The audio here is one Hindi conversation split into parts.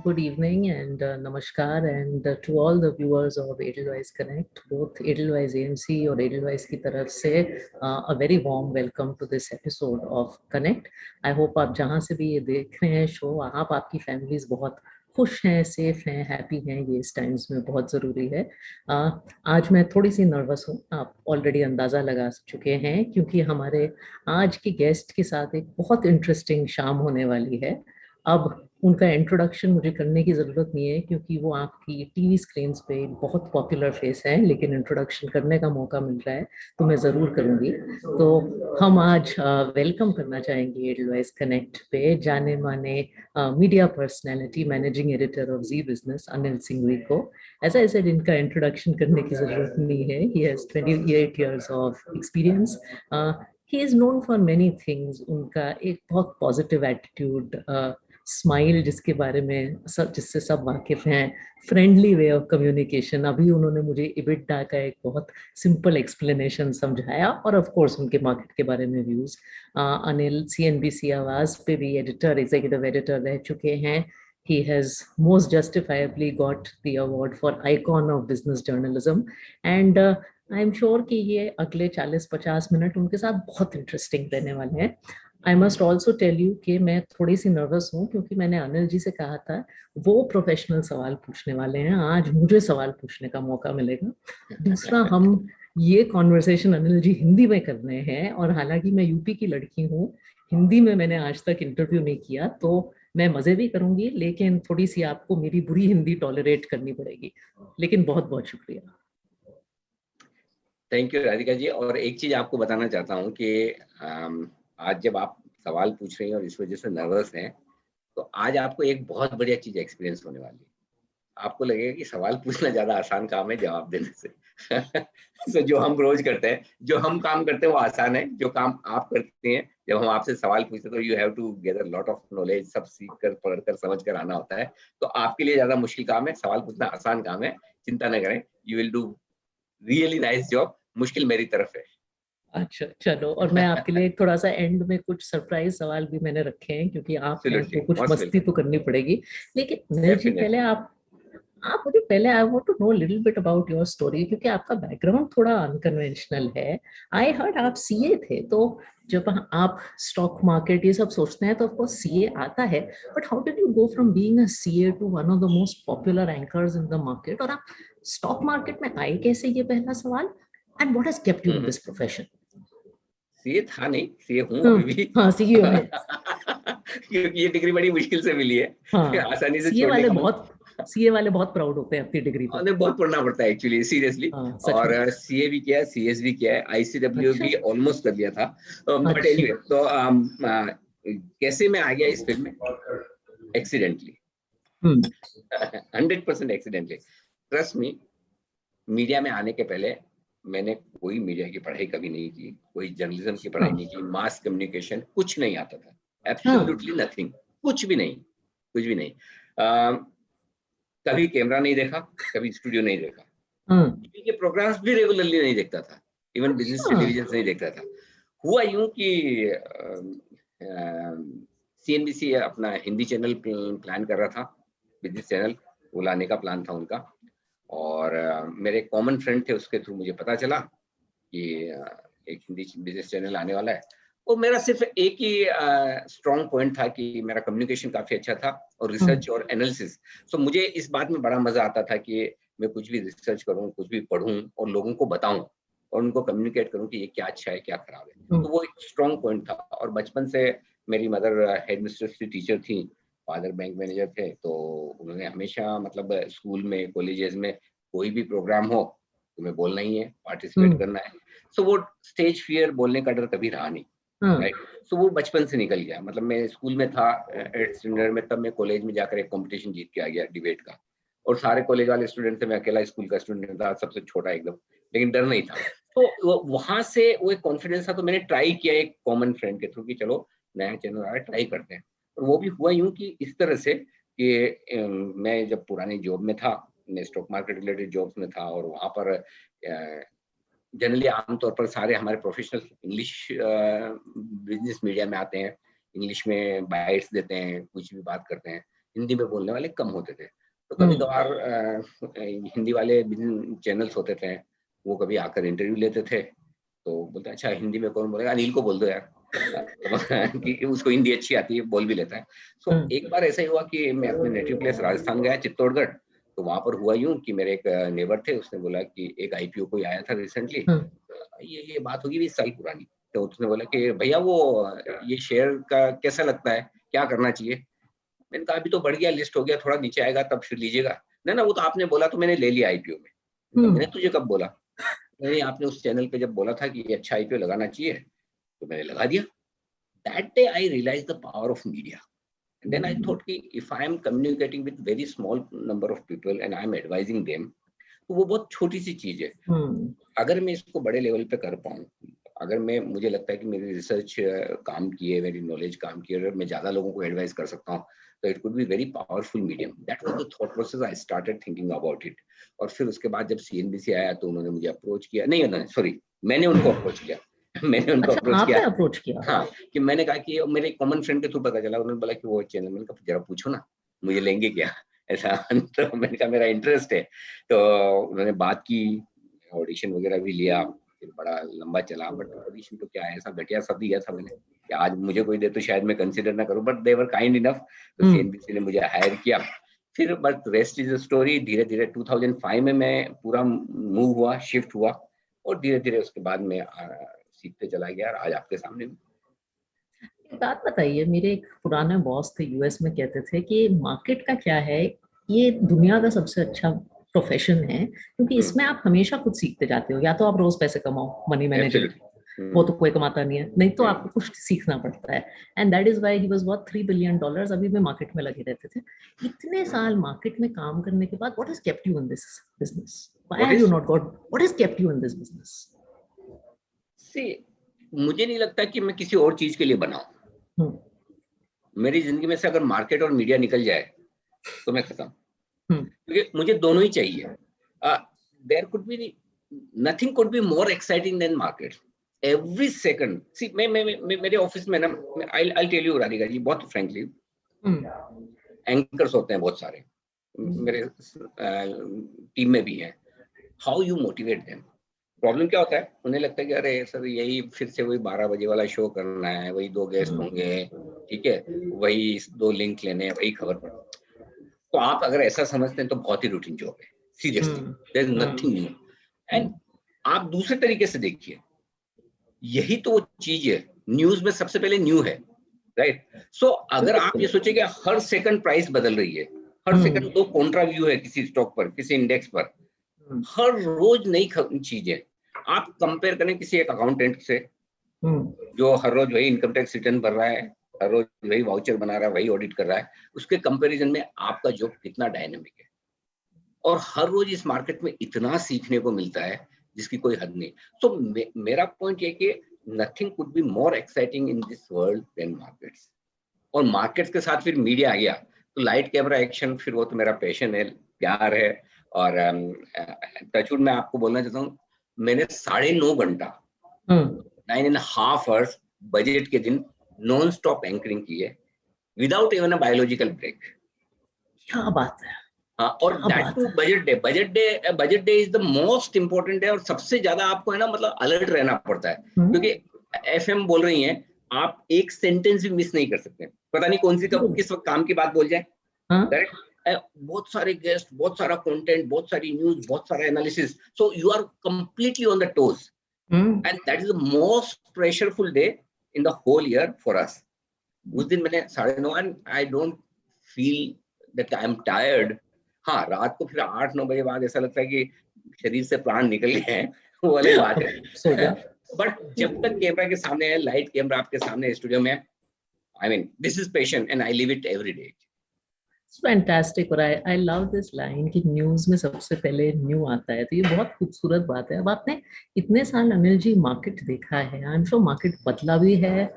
Good evening and namaskar and to all the viewers of Edelweiss Connect, both Edelweiss AMC और Edelweiss की तरफ से a very warm welcome to this episode of Connect. I hope आप जहाँ से भी ये देख रहे हैं शो, आप आपकी फैमिलीज बहुत खुश हैं, सेफ हैं, हैप्पी हैं, ये इस टाइम्स में बहुत ज़रूरी है। आज मैं थोड़ी सी नर्वस हूँ, आप ऑलरेडी अंदाज़ा लगा चुके हैं, क्योंकि हमारे आज के गेस्ट के साथ एक बहुत इंटरेस्टिंग शाम होने वाली है। अब उनका इंट्रोडक्शन मुझे करने की ज़रूरत नहीं है, क्योंकि वो आपकी टीवी स्क्रीन्स पे बहुत पॉपुलर फेस है, लेकिन इंट्रोडक्शन करने का मौका मिल रहा है तो मैं ज़रूर करूँगी। तो हम आज वेलकम करना चाहेंगे एडलवाइस कनेक्ट पे जाने माने media personality, managing editor of Zee business, Anil Singhvi को। ऐसा ऐसे इनका इंट्रोडक्शन करने की ज़रूरत नहीं है। He has 28 years of experience. He is known for many things. उनका एक बहुत पॉजिटिव एटीट्यूड, स्माइल जिसके बारे में जिससे सब वाकिफ हैं, फ्रेंडली वे ऑफ कम्युनिकेशन। अभी उन्होंने मुझे इबिटा का एक बहुत सिंपल एक्सप्लेनेशन समझाया, और ऑफ कोर्स उनके मार्केट के बारे में व्यूज। अनिल CNBC आवाज पे भी एडिटर, एग्जीक्यूटिव एडिटर रह चुके हैं। He has most justifiably got the award for icon of business journalism, and I'm sure कि ये अगले 40-50 मिनट उनके साथ बहुत इंटरेस्टिंग रहने वाले हैं। I must also tell you कि मैं थोड़ी सी नर्वस हूँ, क्योंकि मैंने अनिल जी से कहा था वो प्रोफेशनल सवाल पूछने वाले हैं, आज मुझे सवाल पूछने का मौका मिलेगा। दूसरा, हम ये कॉन्वर्सेशन अनिल जी हिंदी में कर रहे हैं, और हालांकि मैं यूपी की लड़की हूँ, हिंदी में मैंने आज तक इंटरव्यू नहीं किया, तो मैं मजे भी करूंगी, लेकिन थोड़ी सी आपको मेरी बुरी हिंदी टॉलरेट करनी पड़ेगी। लेकिन बहुत बहुत शुक्रिया। थैंक यू राधिका जी। और एक चीज आपको बताना चाहता हूँ कि आज जब आप सवाल पूछ रही हैं और इस वजह से नर्वस हैं, तो आज आपको एक बहुत बढ़िया चीज एक्सपीरियंस होने वाली है। आपको लगेगा कि सवाल पूछना ज्यादा आसान काम है जवाब देने से। तो जो हम रोज करते हैं, जो हम काम करते हैं वो आसान है, जो काम आप करते हैं जब हम आपसे सवाल पूछते हैं तो you have to gather lot of knowledge, सब सीख कर, पढ़ कर, समझ कर आना होता है। तो आपके लिए ज्यादा मुश्किल काम है, सवाल पूछना आसान काम है, चिंता न करें, you will do really nice job. मुश्किल मेरी तरफ है। अच्छा चलो, और मैं आपके लिए थोड़ा सा एंड में कुछ सरप्राइज सवाल भी मैंने रखे हैं, क्योंकि आप हैं तो कुछ मस्ती तो करनी पड़ेगी। लेकिन अनिल जी, पहले आप मुझे पहले I want to know little bit about your story, क्योंकि आपका बैकग्राउंड थोड़ा अनकन्वेंशनल है। आई हर्ड आप सीए थे, तो जब आप स्टॉक मार्केट ये सब सोचते हैं तो ऑफ कोर्स सीए आता है, but how did you go from being a CA to one of the most popular anchors in the market, और आप स्टॉक मार्केट में आए कैसे, ये पहला सवाल। And what has kept you in this profession. CA था नहीं, सीए हूँ अभी भी। हाँ, सीए है। क्योंकि ये डिग्री बड़ी मुश्किल से मिली है। हाँ, आसानी से सीए छोड़ने वाले का बहुत सीए वाले बहुत प्राउड होते हैं अपनी डिग्री पर। बहुत पढ़ना पड़ता है एक्चुअली, सीरियसली। हाँ, सच और में। सीए भी किया है, सीएस भी किया है, आईसीडब्ल्यू अच्छा। भी ऑलमोस्ट कर लिया था। बट अच्छा। एनीवे, तो कैसे मैं आ गया इस फील्ड में? Accidentally. 100% accidentally. Trust me, media में आने के पहले मैंने कोई मीडिया की पढ़ाई कभी नहीं की, कोई जर्नलिज्म की पढ़ाई नहीं की, मास कम्युनिकेशन कुछ नहीं आता था, एब्सोल्युटली नथिंग, कुछ भी नहीं, कुछ भी नहीं। कभी कैमरा नहीं देखा, कभी स्टूडियो नहीं देखा, टीवी के प्रोग्राम्स भी रेगुलरली नहीं देखता था, इवन बिजनेस टेलीविजन नहीं देखता था। हुआ यूं कि CNBC अपना हिंदी चैनल प्लान कर रहा था, बिजनेस चैनल वो लाने का प्लान था उनका, और मेरे कॉमन फ्रेंड थे, उसके थ्रू मुझे पता चला कि एक हिंदी बिजनेस चैनल आने वाला है। और मेरा सिर्फ एक ही स्ट्रॉन्ग पॉइंट था कि मेरा कम्युनिकेशन काफी अच्छा था और रिसर्च और एनालिसिस। सो मुझे इस बात में बड़ा मजा आता था कि मैं कुछ भी रिसर्च करूं, कुछ भी पढ़ूं और लोगों को बताऊं और उनको कम्युनिकेट करूं कि ये क्या अच्छा है, क्या खराब है। तो वो एक स्ट्रॉन्ग पॉइंट था। और बचपन से मेरी मदर हेड मिस्ट्रेस की टीचर थी, फादर बैंक मैनेजर थे, तो उन्होंने हमेशा मतलब स्कूल में, कॉलेजेस में कोई भी प्रोग्राम हो तुम्हें बोलना ही है, पार्टिसिपेट करना है। सो वो स्टेज फियर, बोलने का डर कभी रहा नहीं, राइट। सो वो बचपन से निकल गया। मतलब मैं स्कूल में था 8th स्टैंडर्ड में, तब मैं कॉलेज में जाकर एक कंपटीशन जीत के आ गया डिबेट का, और सारे कॉलेज वाले स्टूडेंट थे, मैं अकेला स्कूल का स्टूडेंट था, सबसे छोटा एकदम, लेकिन डर नहीं था। तो वहां से वो एक कॉन्फिडेंस था। तो मैंने ट्राई किया एक कॉमन फ्रेंड के थ्रू कि चलो नया चैनल आ रहा है, ट्राई करते हैं। और वो भी हुआ यूं कि इस तरह से कि मैं जब पुरानी जॉब में था, मैं स्टॉक मार्केट रिलेटेड जॉब्स में था, और वहां पर जनरली आमतौर पर सारे हमारे प्रोफेशनल इंग्लिश बिजनेस मीडिया में आते हैं, इंग्लिश में बाइट्स देते हैं, कुछ भी बात करते हैं। हिंदी में बोलने वाले कम होते थे। तो कभी कभार हिंदी वाले चैनल्स होते थे, वो कभी आकर इंटरव्यू लेते थे, तो बोलते अच्छा हिंदी में कौन बोलेगा, अनिल को बोल दो यार कि उसको हिंदी अच्छी आती है, बोल भी लेता है। सो एक बार ऐसा ही हुआ कि मैं अपने नेटिव प्लेस राजस्थान गया, चित्तौड़गढ़। तो वहां पर हुआ यूं कि मेरे एक नेबर थे, उसने बोला कि एक आईपीओ कोई आया था रिसेंटली, ये बात होगी 20 साल पुरानी। तो उसने बोला कि भैया वो ये शेयर का कैसा लगता है, क्या करना चाहिए। मैंने कहा अभी तो बढ़ गया, लिस्ट हो गया, थोड़ा नीचे आएगा तब फिर लीजिएगा। ना वो तो आपने बोला तो मैंने ले लिया आईपीओ में। मैंने तुझे कब बोला? नहीं, आपने उस चैनल पे जब बोला था कि ये अच्छा आईपीओ लगाना चाहिए तो मैंने लगा दिया। That day I realized the power of media. And then I thought कि if I am communicating with very small number of people and I am advising them, तो वो बहुत छोटी सी चीज है। अगर मैं इसको बड़े लेवल पे कर पाऊँ, अगर मुझे लगता है कि मेरी रिसर्च काम की है, मेरी नॉलेज काम की है, अगर मैं ज्यादा लोगों को एडवाइस कर सकता हूँ, तो it could be very powerful medium. That was the thought process I started thinking about it. और फिर उसके बाद जब सीएनबीसी आया तो उन्होंने मुझे अप्रोच किया, नहीं सॉरी, मैंने उनको अप्रोच किया मैंने उनको अप्रोच किया। अप्रोच किया? हाँ, कि मैंने कहा कि मेरे कॉमन फ्रेंड के थ्रू पता चला, उन्होंने बोला कि वो चैनल, मैंने कहा जरा पूछो ना, मुझे लेंगे क्या ऐसा तो मैंने कहा मेरा इंटरेस्ट है। तो उन्होंने बात की, ऑडिशन वगैरह भी लिया, फिर बड़ा लंबा चला। बट ऑडिशन तो क्या है, ऐसा घटिया सा दिया था मैंने कि आज मुझे कोई दे तो शायद मैं कंसिडर ना करूं, but they were kind enough. तो सीएनबीसी ने मुझे हायर किया। फिर but rest is a story. धीरे धीरे 2005 में मैं पूरा मूव हुआ, शिफ्ट हुआ, और धीरे धीरे उसके बाद मैं सीखते चला गया, और आज आपके सामने। एक बात बताइए, मेरे एक पुराने बॉस थे यूएस में, कहते थे कि मार्केट का क्या है, ये दुनिया का सबसे अच्छा प्रोफेशन है, क्योंकि इसमें आप हमेशा कुछ सीखते जाते हो। या तो आप रोज पैसे कमाओ, मनी मैनेजर, वो तो कोई कमाता नहीं है, नहीं तो आपको कुछ सीखना पड़ता है। And that is why he was worth $3 billion. अभी भी मार्केट में लगे रहते थे। इतने साल मार्केट में काम करने के बाद, what has kept you in this business? Why have you not got, what has kept you in this business? See, मुझे नहीं लगता कि मैं किसी और चीज के लिए बना हूं। मेरी जिंदगी में से अगर मार्केट और मीडिया निकल जाए तो मैं खत्म, क्योंकि मुझे दोनों ही चाहिए। There could be nothing could be more exciting than market. Every second, see मैं मेरे ऑफिस में ना, I tell you Radhika ji, बहुत फ्रैंकली, एंकर्स होते हैं बहुत सारे, मेरे टीम में भी हैं। How you motivate them? Problem क्या होता है, उन्हें लगता है कि अरे सर यही फिर से वही 12 बजे वाला शो करना है, वही 2 गेस्ट होंगे, ठीक है, वही 2 लिंक लेने हैं, वही खबर पर। तो आप अगर ऐसा समझते हैं तो बहुत ही रूटीन जॉब है, seriously, there is nothing new. And आप दूसरे तरीके से देखिए, यही तो वो चीज है, न्यूज में सबसे पहले न्यू है, राइट? सो अगर आप ये सोचेंगे हर सेकंड प्राइस बदल रही है, हर सेकंड 2 कॉन्ट्रा व्यू है किसी स्टॉक पर, किसी इंडेक्स पर, हर रोज नई चीजें। आप कंपेयर करें किसी एक अकाउंटेंट से जो हर रोज वही इनकम टैक्स रिटर्न भर रहा है, हर रोज वही वाउचर बना रहा है, वही ऑडिट कर रहा है, उसके कंपैरिजन में आपका जॉब कितना डायनामिक है। और हर रोज इस मार्केट में इतना सीखने को मिलता है जिसकी कोई हद नहीं। तो मेरा पॉइंट ये कि nothing could be more exciting in this world than markets. और मार्केट्स के साथ फिर मीडिया आ गया तो लाइट कैमरा एक्शन, फिर वो तो मेरा पैशन है, प्यार है। और टचवुड मैं आपको बोलना चाहता हूँ, मैंने 9.5 घंटा 9.5 आवर्स बजट के दिन नॉन स्टॉप एंकरिंग की है, without even a biological break. क्या बात है। हाँ, और that too budget day is the most important day. और सबसे ज्यादा आपको है ना, मतलब अलर्ट रहना पड़ता है, क्योंकि एफएम बोल रही हैं, आप एक सेंटेंस भी मिस नहीं कर सकते, पता नहीं कौन सी कब किस वक्त काम की बात बोल जाए। बहुत सारे गेस्ट, बहुत सारा कंटेंट, बहुत सारी न्यूज, बहुत सारा analysis, so you are completely on the toes, and that is the most pressureful day in the whole year for us. उस दिन मैंने 9:30, and I don't feel that I am tired. हाँ, रात को फिर 8-9 बजे बाद ऐसा लगता है कि शरीर से प्राण निकल गए हैं, वो अलग बात है। बट जब तक कैमरा के सामने है, लाइट कैमरा आपके सामने स्टूडियो में, I mean this is passion and I live it every day. Fantastic. और आई लव दिस लाइन कि न्यूज में सबसे पहले न्यू आता है, तो ये बहुत खूबसूरत बात है। अब आपने इतने साल अनिल जी मार्केट देखा है, आई एम श्योर मार्केट बदला भी है,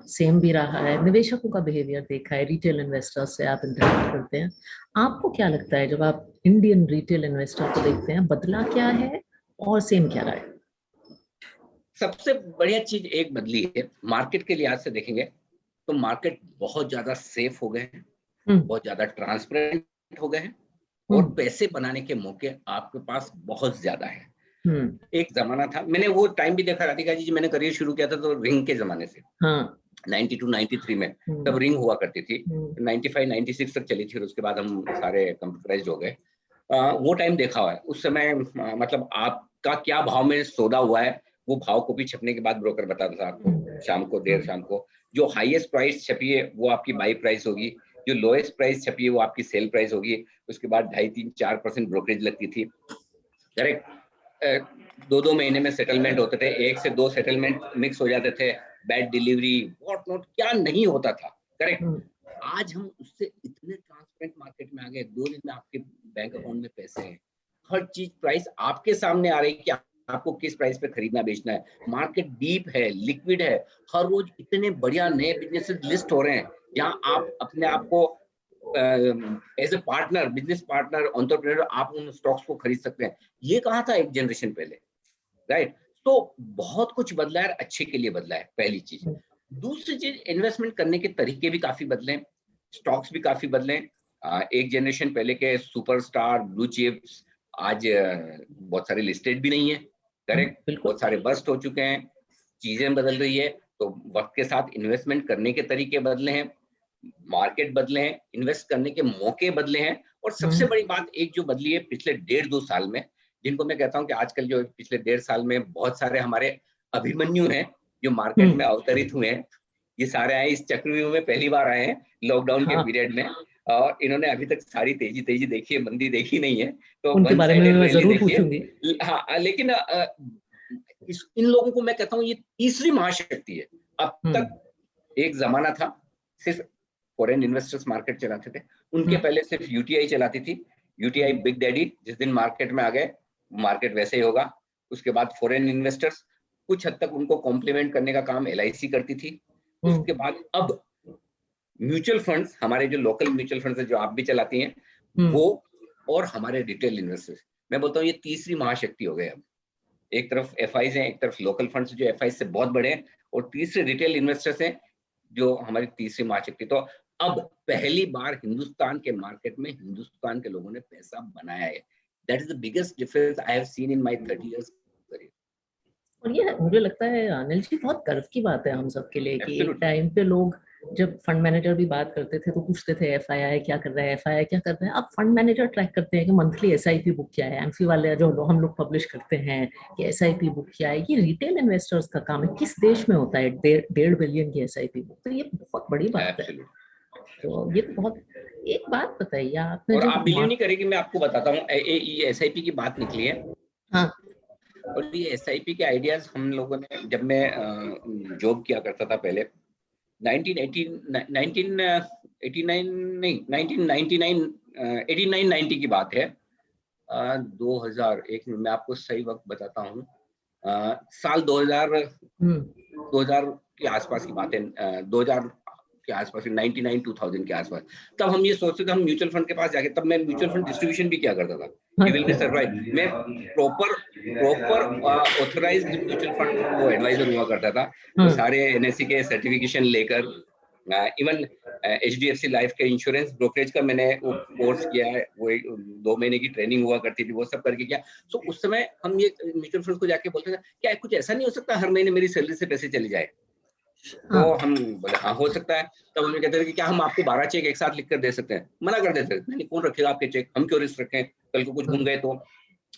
सेम भी रहा है, निवेशकों का बिहेवियर देखा है, रिटेल इन्वेस्टर्स से आप इंटरेक्ट करते हैं। आपको क्या लगता है जब आप इंडियन रिटेल इन्वेस्टर को देखते हैं, बदला क्या है और सेम क्या रहा है? सबसे बढ़िया चीज एक बदली है, मार्केट के लिहाज से देखेंगे तो मार्केट बहुत ज्यादा सेफ हो गए हैं, बहुत ज्यादा ट्रांसपेरेंट हो गए हैं और पैसे बनाने के मौके आपके पास बहुत ज्यादा है। एक जमाना था, मैंने वो टाइम भी देखा राधिका जी, मैंने करियर शुरू किया था तो रिंग के जमाने से, 92 93 में तब रिंग हुआ करती थी, 95 96 तक चली थी और उसके बाद हम सारे कंप्यूटराइज्ड हो गए। वो टाइम देखा हुआ है। उस समय मतलब आपका क्या भाव में सौदा हुआ है वो भाव कॉपी छपने के बाद ब्रोकर बताता था आपको, शाम को देर शाम को जो हाईएस्ट प्राइस छपी है वो आपकी बाई प्राइस होगी, जो लोएस्ट प्राइस छपी है वो आपकी सेल प्राइस होगी। उसके बाद 2.5-3-4% ब्रोकरेज लगती थी, करेक्ट। 2-2 महीने में सेटलमेंट होते थे, 1 से 2 सेटलमेंट मिक्स हो जाते थे, बैड डिलीवरी व्हाट नॉट क्या नहीं होता था, करेक्ट। आज हम उससे इतने ट्रांसपेरेंट मार्केट में आ गए, 2 दिन में आपके बैंक अकाउंट में पैसे हैं, हर चीज प्राइस आपके सामने आ रही है कि आपको किस प्राइस पे खरीदना बेचना है। मार्केट डीप है, लिक्विड है, हर रोज इतने बढ़िया नए बिजनेसेस लिस्ट हो रहे हैं जहां आप अपने आप को as a partner, business partner, entrepreneur आप उन स्टॉक्स को खरीद सकते हैं। ये कहा था एक जनरेशन पहले, राइट। तो बहुत कुछ बदला है, अच्छे के लिए बदला है, पहली चीज। दूसरी चीज, इन्वेस्टमेंट करने के तरीके भी काफी बदले, स्टॉक्स भी काफी बदले। एक जनरेशन पहले के सुपरस्टार ब्लू चिप्स आज बहुत सारे लिस्टेड भी नहीं है, करेक्ट। बहुत सारे बस्ट हो चुके हैं, चीजें बदल रही है। तो वक्त के साथ इन्वेस्टमेंट करने के तरीके बदले हैं, मार्केट बदले हैं, इन्वेस्ट करने के मौके बदले हैं। और सबसे बड़ी बात एक जो बदली है पिछले 1.5-2 साल में, जिनको मैं कहता हूं कि आजकल जो पिछले 1.5 साल में बहुत सारे हमारे अभिमन्यु हैं जो मार्केट में अवतरित हुए हैं, ये सारे आए इस चक्रव्यूह में, पहली बार आए हैं लॉकडाउन के पीरियड में, और इन्होंने अभी तक सारी तेजी देखी है, मंदी देखी नहीं है, तो उनके बारे में मैं जरूर पूछूंगी। हाँ, लेकिन इन लोगों को मैं कहता हूँ ये तीसरी महाशक्ति है। अब तक एक जमाना था सिर्फ फॉरेन इन्वेस्टर्स मार्केट चलाते थे, उनके पहले सिर्फ यूटीआई चलाती थी, यूटीआई बिग डैडी, जिस दिन मार्केट में आ गए मार्केट वैसे ही होगा। उसके बाद फॉरेन इन्वेस्टर्स, कुछ हद तक उनको कॉम्प्लीमेंट करने का काम एलआईसी करती थी। उसके बाद अब म्यूचुअल फंड्स, हमारे जो लोकल म्यूचुअल फंड्स है जो आप भी चलाती हैं, वो और हमारे रिटेल इन्वेस्टर्स, मैं बोलता हूँ ये तीसरी महाशक्ति हो गए। अब एक तरफ एफआईज हैं, एक तरफ लोकल फंड्स जो एफआईज से बहुत बड़े हैं, और तीसरे रिटेल इन्वेस्टर्स हैं जो हमारी तीसरी महाशक्ति। तो अब पहली बार हिंदुस्तान के मार्केट में हिंदुस्तान के लोगों ने पैसा बनाया है। That is the biggest difference I have seen in my 30 years career. और ये मुझे लगता है अनिल जी बहुत गर्व की बात है हम सब के लिए कि एक टाइम पे लोग जब फंड मैनेजर भी बात करते थे तो पूछते थे एफआईआई क्या कर रहा है, एफआईआई क्या कर रहा है। अब फंड मैनेजर ट्रैक करते हैं कि मंथली एसआईपी बुक क्या है, एमफी वाले जो हम लोग पब्लिश करते हैं कि एसआईपी बुक क्या है। ये रिटेल इन्वेस्टर्स का काम है, किस देश में होता है 1.5 बिलियन की एसआईपी बुक, तो ये बहुत बड़ी बात है। तो ये तो बहुत, एक बात बताइए आपने, और आप बिलीव नहीं करेंगे, मैं आपको बताता हूँ, ये एसआईपी की बात निकली है। हाँ, और ये एसआईपी के आइडियाज हम लोगों ने, जब मैं जॉब किया करता था पहले 1989 की बात है, 2001 में, मैं आपको सही वक्त बताता हूँ, साल 2000 के आसपास की बात है, 2000 के आसपास, 99-2000 के आसपास। तब हम ये सोचते थे हम म्यूचुअल फंड के पास जाके, तब मैं म्यूचुअल फंड डिस्ट्रीब्यूशन भी किया करता था। यू विल बी सरप्राइज्ड, मैं प्रॉपर ऑथराइज्ड म्यूचुअल फंड वो एडवाइजर हुआ करता था, तो सारे एनएससी के सर्टिफिकेशन लेकर, इवन एचडीएफसी लाइफ के इंश्योरेंस ब्रोकरेज का मैंने वो कोर्स किया है, वो 2 महीने की ट्रेनिंग हुआ करती थी, वो सब करके किया। तो उस समय हम ये म्यूचुअल फंड को जाके बोलते थे क्या कुछ ऐसा नहीं हो सकता हर महीने मेरी सैलरी से पैसे चले जाए? तो हम बोले हाँ हो सकता है। तब हम कहते थे कि क्या हम आपको 12 चेक एक साथ लिख कर दे सकते हैं? मना कर देते थे, नहीं कौन रखेगा आपके चेक, हम क्यों रिस्क रखें, कल को कुछ गुम गए तो।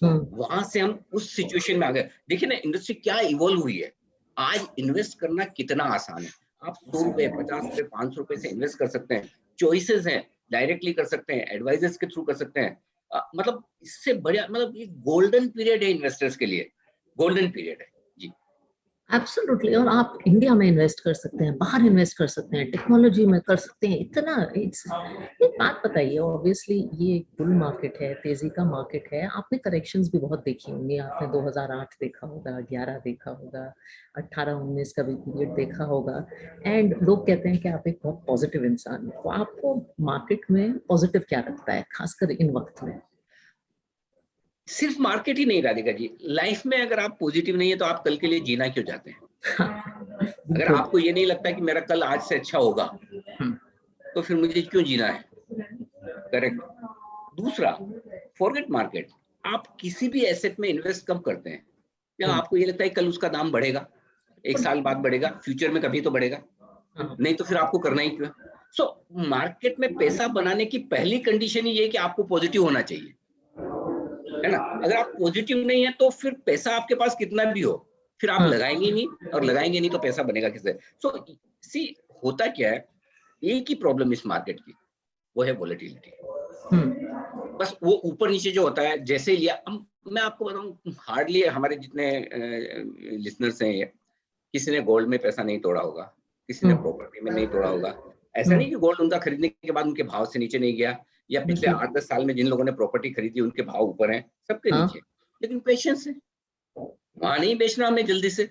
वहां से हम उस सिचुएशन में आ गए। देखिए ना इंडस्ट्री क्या इवॉल्व हुई है। आज इन्वेस्ट करना कितना आसान है, आप 100 रुपए, 50 रुपए, 500 रुपए से इन्वेस्ट कर सकते हैं। चॉइसेस हैं, डायरेक्टली कर सकते हैं, एडवाइजर्स के थ्रू कर सकते हैं। मतलब इससे बढ़िया, मतलब ये गोल्डन पीरियड है इन्वेस्टर्स के लिए, गोल्डन पीरियड है जी। एब्सोल्युटली। और आप इंडिया में इन्वेस्ट कर सकते हैं, बाहर इन्वेस्ट कर सकते हैं, टेक्नोलॉजी में कर सकते हैं, इतना। एक बात बताइए, ऑब्वियसली ये बुल मार्केट है, तेजी का मार्केट है, आपने करेक्शंस भी बहुत देखी होंगी, आपने 2008 देखा होगा, 11 देखा होगा, 18-19 का भी पीरियड देखा होगा, एंड लोग कहते हैं कि आप एक बहुत पॉजिटिव इंसान हैं। तो आपको मार्केट में पॉजिटिव क्या लगता है खासकर इन वक्त में? सिर्फ मार्केट ही नहीं राधिका जी, लाइफ में अगर आप पॉजिटिव नहीं है तो आप कल के लिए जीना क्यों चाहते हैं? अगर आपको ये नहीं लगता कि मेरा कल आज से अच्छा होगा, तो फिर मुझे क्यों जीना है? करेक्ट। दूसरा, फॉरगेट मार्केट, आप किसी भी एसेट में इन्वेस्ट कब करते हैं? क्या आपको ये लगता है कल उसका दाम बढ़ेगा, एक साल बाद बढ़ेगा, फ्यूचर में कभी तो बढ़ेगा, नहीं तो फिर आपको करना ही क्यों? सो मार्केट में पैसा बनाने की पहली कंडीशन ही ये कि आपको पॉजिटिव होना चाहिए, है ना? अगर आप पॉजिटिव नहीं है तो फिर पैसा आपके पास कितना भी हो, फिर आप लगाएंगे ही नहीं, और लगाएंगे नहीं तो पैसा बनेगा किससे? सो सी, होता क्या है, एक ही प्रॉब्लम इस मार्केट की, वो है वोलेटिलिटी। बस वो ऊपर नीचे जो होता है, जैसे लिया, मैं आपको बताऊं, हार्डली हमारे जितने लिसनर्स हैं, किसी ने गोल्ड में पैसा नहीं तोड़ा होगा, किसी ने प्रॉपर्टी में नहीं तोड़ा होगा। ऐसा नहीं कि गोल्ड उनका खरीदने के बाद उनके भाव से नीचे नहीं गया, या पिछले 8-10 साल में जिन लोगों ने प्रॉपर्टी खरीदी उनके भाव ऊपर हैं, सबके नीचे, लेकिन पेशेंस है, वहां नहीं बेचना हमने जल्दी से।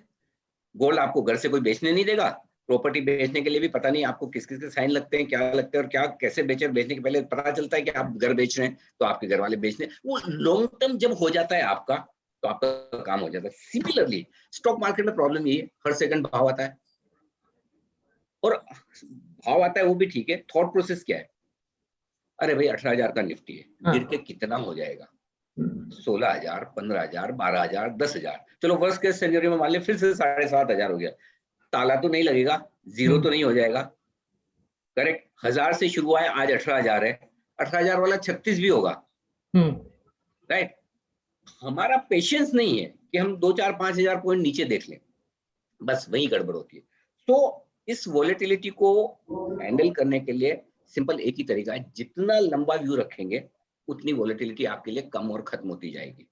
गोल्ड आपको घर से कोई बेचने नहीं देगा, प्रॉपर्टी बेचने के लिए भी पता नहीं आपको किस किस के साइन लगते हैं, क्या लगते हैं, और क्या कैसे बेचे। बेचने के पहले पता चलता है कि आप घर बेच रहे हैं तो आपके घर वाले बेचने, वो लॉन्ग टर्म जब हो जाता है आपका, तो आपका काम हो जाता है। सिमिलरली स्टॉक मार्केट में प्रॉब्लम ये है, हर सेकंड भाव आता है, और भाव आता है वो भी ठीक है, थॉट प्रोसेस क्या है? अरे भाई 18,000 का निफ्टी है, गिर के कितना हो जाएगा? 16,000, 15,000, 12,000, 10,000, चलो वर्स्ट केस सिनेरियो में मान ले फिर से 7,500 हो गया, ताला तो नहीं लगेगा, जीरो तो नहीं हो जाएगा, करेक्ट? 1,000 से शुरू आया, आज 18,000 है, 18,000 वाला 36 भी होगा, राइट? हमारा पेशेंस नहीं है कि हम 2-4-5,000 पॉइंट नीचे देख लें, बस वही गड़बड़ होती है। तो इस वॉलेटिलिटी को हैंडल करने के लिए सिंपल एक ही तरीका है, जितना लंबा व्यू रखेंगे उतनी वॉलेटिलिटी आपके लिए कम और खत्म होती जाएगी।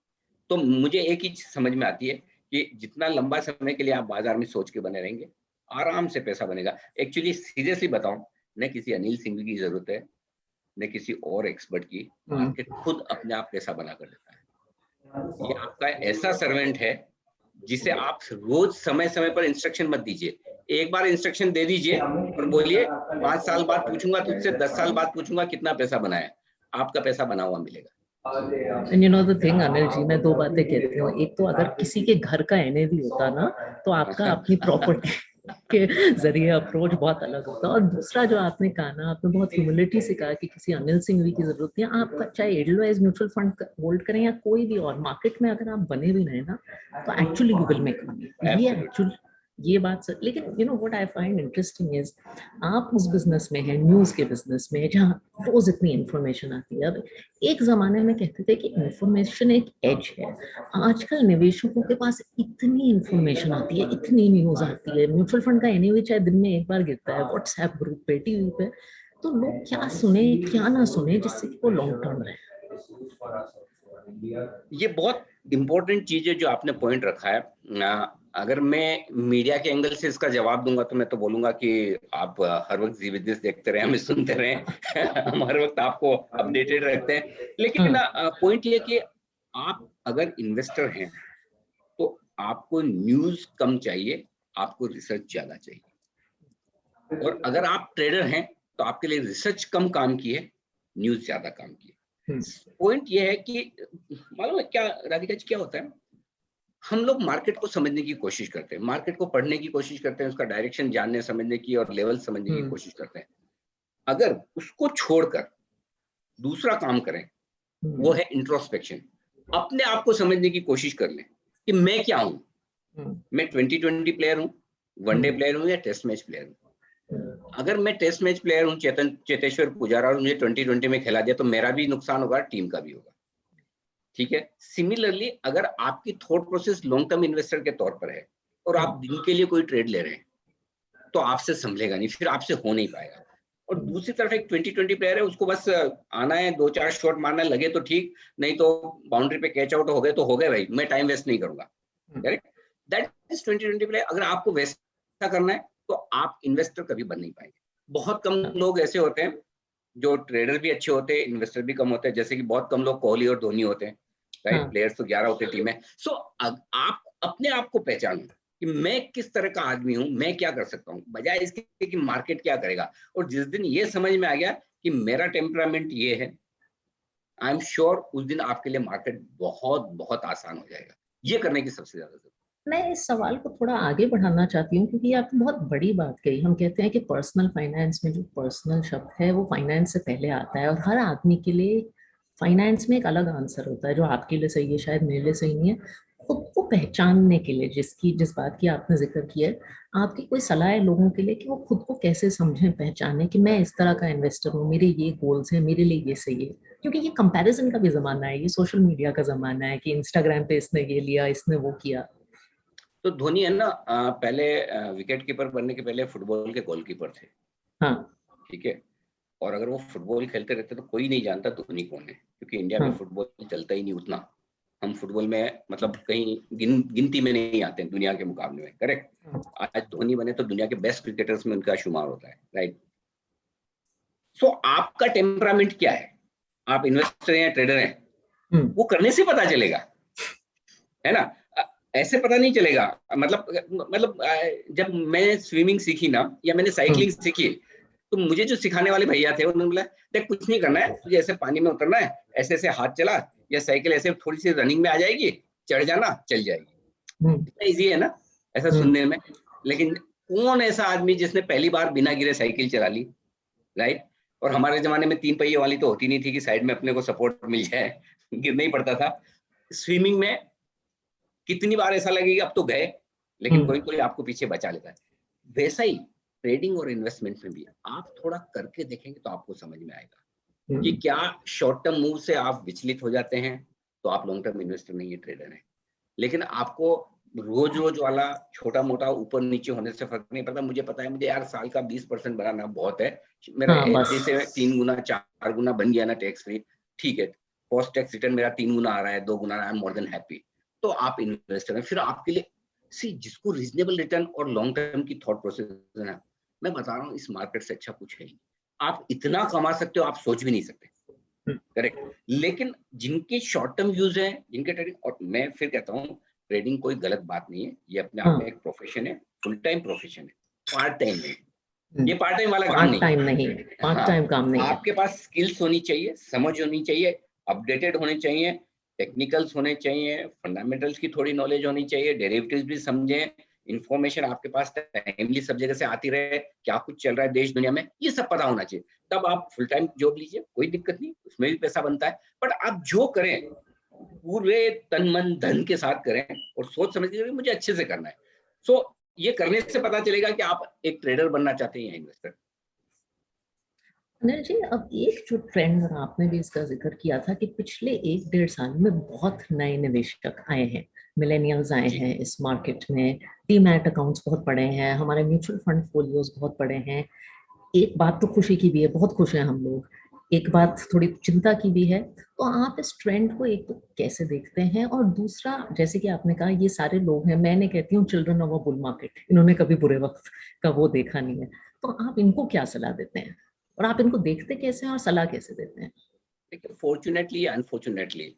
तो मुझे एक ही चीज समझ में आती है कि जितना लंबा समय के लिए आप बाजार में सोच के बने रहेंगे, आराम से पैसा बनेगा। एक्चुअली सीरियसली बताऊं, न किसी अनिल सिंह की जरूरत है, न किसी और एक्सपर्ट की, मार्केट खुद अपने आप पैसा बना कर देता है। ये आपका ऐसा सर्वेंट है जिसे आप रोज समय समय पर इंस्ट्रक्शन मत दीजिए, एक बार इंस्ट्रक्शन दे दीजिए और बोलिए 5 साल बाद पूछूंगा तुझसे, 10 साल बाद पूछूंगा कितना पैसा बनाया, आपका पैसा बना हुआ मिलेगा। And you know the thing, Anil ji, मैं दो बातें कहती हूँ। एक तो अगर किसी के घर का NAV होता ना, तो आपका अपनी प्रॉपर्टी के जरिए अप्रोच बहुत अलग होता। और दूसरा जो आपने कहा ना, आपने बहुत ह्यूमिलिटी से कहा कि किसी अनिल सिंघवी की जरूरत नहीं है। आपका चाहे एडलवाइज म्यूचुअल फंड होल्ड करें या कोई भी और, मार्केट में अगर आप बने भी रहे ना, तो actually you will make money. ये एक्चुअली ये बात सर। लेकिन you know what I find interesting is, आप उस बिजनेस में हैं, न्यूज के बिजनेस में, जहाँ रोज इतनी इंफॉर्मेशन आती है। अब एक जमाने में कहते थे कि इंफॉर्मेशन एक एज है, आजकल निवेशकों के पास इतनी इंफॉर्मेशन आती है, इतनी न्यूज आती है। म्यूचुअल फंड का एनएवी चाहे दिन में एक बार गिरता है, व्हाट्सएप ग्रुप पे, टीवी पे, तो लोग क्या सुने क्या ना सुने जिससे कि वो लॉन्ग टर्म रहे। ये बहुत इंपॉर्टेंट चीज है जो आपने पॉइंट रखा है। अगर मैं मीडिया के एंगल से इसका जवाब दूंगा तो मैं तो बोलूंगा कि आप हर वक्त जी बिजनेस देखते रहे, हमें सुनते रहे हम हर वक्त आपको अपडेटेड रखते हैं। लेकिन पॉइंट ये कि आप अगर इन्वेस्टर हैं तो आपको न्यूज कम चाहिए, आपको रिसर्च ज्यादा चाहिए। और अगर आप ट्रेडर हैं तो आपके लिए रिसर्च कम काम की है, न्यूज ज्यादा काम की है। पॉइंट ये है कि मालूम है क्या राधिका जी, क्या होता है, हम लोग मार्केट को समझने की कोशिश करते हैं, मार्केट को पढ़ने की कोशिश करते हैं, उसका डायरेक्शन जानने समझने की और लेवल समझने की कोशिश करते हैं। अगर उसको छोड़कर दूसरा काम करें, वो है इंट्रोस्पेक्शन। अपने आप को समझने की कोशिश कर लें कि मैं क्या हूं, मैं 2020 प्लेयर हूं, वनडे प्लेयर हूं, या टेस्ट मैच प्लेयर हूं। अगर मैं टेस्ट मैच प्लेयर हूं, चेतेश्वर पुजारा, और मुझे 2020 में खिला दिया तो मेरा भी नुकसान होगा, टीम का भी होगा, ठीक है। सिमिलरली अगर आपकी thought process long term investor के तौर पर है और आप दिन के लिए कोई ट्रेड ले रहे हैं, तो आपसे संभलेगा नहीं, फिर आपसे हो नहीं पाएगा। और दूसरी तरफ एक 2020 प्लेयर है, उसको बस आना है, 2-4 शॉट मारना लगे तो ठीक, नहीं तो बाउंड्री पे कैच आउट हो गए तो हो गए भाई, मैं टाइम वेस्ट नहीं करूंगा, करेक्ट? That is 2020 player. अगर आपको वैसा करना है तो आप इन्वेस्टर कभी बन नहीं पाएंगे। बहुत कम लोग ऐसे होते हैं जो ट्रेडर भी अच्छे होते हैं, इन्वेस्टर भी कम होते हैं, जैसे कि बहुत कम लोग कोहली और धोनी होते हैं, राइट? प्लेयर्स तो 11 होते टीम में। सो आप अपने आप को पहचानो कि मैं किस तरह का आदमी हूं, मैं क्या कर सकता हूं, बजाय इसके कि मार्केट क्या करेगा। और जिस दिन ये समझ में आ गया कि मेरा टेम्परामेंट ये है, आई एम श्योर उस दिन आपके लिए मार्केट बहुत बहुत आसान हो जाएगा। ये करने की सबसे ज्यादा जरूरत। मैं इस सवाल को थोड़ा आगे बढ़ाना चाहती हूँ, क्योंकि ये आपने बहुत बड़ी बात कही। हम कहते हैं कि पर्सनल फाइनेंस में जो पर्सनल शब्द है वो फाइनेंस से पहले आता है, और हर आदमी के लिए फाइनेंस में एक अलग आंसर होता है जो आपके लिए सही है, शायद मेरे लिए सही नहीं है। खुद को पहचानने के लिए जिस बात की आपने जिक्र किया है, आपकी कोई सलाह है लोगों के लिए कि वो खुद को कैसे समझें, पहचाने कि मैं इस तरह का इन्वेस्टर हूँ, मेरे ये गोल्स हैं, मेरे लिए ये सही है? क्योंकि ये कंपैरिजन का भी जमाना है, ये सोशल मीडिया का जमाना है कि इंस्टाग्राम पे इसने ये लिया, इसने वो किया। तो धोनी है ना, पहले विकेट कीपर बनने के पहले फुटबॉल के गोलकीपर थे। हाँ ठीक है। और अगर वो फुटबॉल खेलते रहते तो कोई नहीं जानता धोनी कौन है, क्योंकि इंडिया में हाँ फुटबॉल चलता ही नहीं उतना। हम फुटबॉल में मतलब कहीं गिनती में नहीं आते हैं दुनिया के मुकाबले में। करेक्ट। हाँ। आज धोनी बने तो दुनिया के बेस्ट क्रिकेटर्स में उनका शुमार होता है। राइट। सो आपका टेम्परामेंट क्या है, आप इन्वेस्टर हैं या ट्रेडर हैं, हम्म। वो करने से पता चलेगा, है ना। ऐसे पता नहीं चलेगा। मतलब जब मैं स्विमिंग सीखी ना, या मैंने साइकिलिंग हम्म। सीखी, तो मुझे जो सिखाने वाले भैया थे उन्होंने बोला, देख कुछ नहीं करना है तुझे, ऐसे पानी में उतरना है, ऐसे ऐसे हाथ चला, या साइकिल ऐसे थोड़ी सी रनिंग में आ जाएगी, चढ़ जाना, चल जाएगी। हम्म। इतना ईजी है ना ऐसा हम्म। सुनने में। लेकिन कौन ऐसा आदमी जिसने पहली बार बिना गिरे साइकिल चला ली। राइट। और हमारे जमाने में 3 पहिए वाली तो होती नहीं थी कि साइड में अपने को सपोर्ट मिल जाए, गिरना ही पड़ता था। स्विमिंग में कितनी बार ऐसा लगेगा अब तो गए, लेकिन हम्म। कोई कोई आपको पीछे बचा लेता है। वैसा ही ट्रेडिंग और इन्वेस्टमेंट में भी आप थोड़ा करके देखेंगे तो आपको समझ में आएगा कि हम्म। क्या शॉर्ट टर्म मूव से आप विचलित हो जाते हैं तो आप लॉन्ग टर्म इन्वेस्टर नहीं है, ट्रेडर है। लेकिन आपको रोज रोज वाला छोटा मोटा ऊपर नीचे होने से फर्क नहीं पड़ता। मुझे पता है, मुझे यार साल का 20% बनाना बहुत है, मेरा हाँ बस। एफडी से 3 गुना 4 गुना बन गया ना टैक्स फ्री, ठीक है, पोस्ट टैक्स रिटर्न मेरा 3 गुना आ रहा है, 2 गुना आ रहा है, मोर देन हैप्पी। तो आप इन्वेस्टर हैं। फिर आपके लिए सी जिसको रीजनेबल रिटर्न और लॉन्ग टर्म की थॉट प्रोसेस है ना, मैं बता रहा हूँ इस मार्केट से अच्छा कुछ है ही। आप इतना कमा सकते हो आप सोच भी नहीं सकते। हम्म। करेक्ट। लेकिन जिनके शॉर्ट टर्म व्यूज है, जिनके ट्रेडिंग, और मैं फिर कहता हूँ ट्रेडिंग कोई गलत बात नहीं है, ये अपने आप में हाँ। एक प्रोफेशन है, फुल टाइम प्रोफेशन है, पार्ट टाइम है। ये हम्म। पार्ट टाइम वाला काम पार्ट नहीं टाइम नहीं है, है। पार्ट हाँ, टाइम काम नहीं है। आपके पास स्किल्स होनी चाहिए, समझ होनी चाहिए, अपडेटेड होने चाहिए, टेक्निकल्स होने चाहिए, फंडामेंटल्स की थोड़ी नॉलेज होनी चाहिए, डेरिवेटिव्स भी समझें, इंफॉर्मेशन आपके पास टाइमली सब जगह से आती रहे, क्या कुछ चल रहा है देश दुनिया में, ये सब पता होना चाहिए। तब आप फुल टाइम जॉब लीजिए, कोई दिक्कत नहीं, उसमें भी पैसा बनता है। बट आप जो करें पूरे तन मन धन के साथ करें और सोच समझ के मुझे अच्छे से करना है। सो ये करने से पता चलेगा कि आप एक ट्रेडर बनना चाहते हैं या इन्वेस्टर। अनिल जी, अब एक जो ट्रेंड, और आपने भी इसका जिक्र किया था कि पिछले 1-1.5 साल में बहुत नए निवेशक आए हैं, मिलेनियल्स आए जी। हैं इस मार्केट में, डीमैट अकाउंट्स बहुत बड़े हैं, हमारे म्यूचुअल फंड फोलियोज बहुत बड़े हैं। एक बात तो खुशी की भी है, बहुत खुश हैं हम लोग, एक बात थोड़ी चिंता की भी है। तो आप इस ट्रेंड को एक तो कैसे देखते हैं, और दूसरा, जैसे कि आपने कहा ये सारे लोग हैं, मैंने कहती हूँ children of a bull market, इन्होंने कभी बुरे वक्त का वो देखा नहीं है। तो आप इनको क्या सलाह देते हैं, और आप इनको देखते कैसे हैं और सलाह कैसे देते हैं? देखिए, फॉर्चुनेटली या अनफॉर्चुनेटली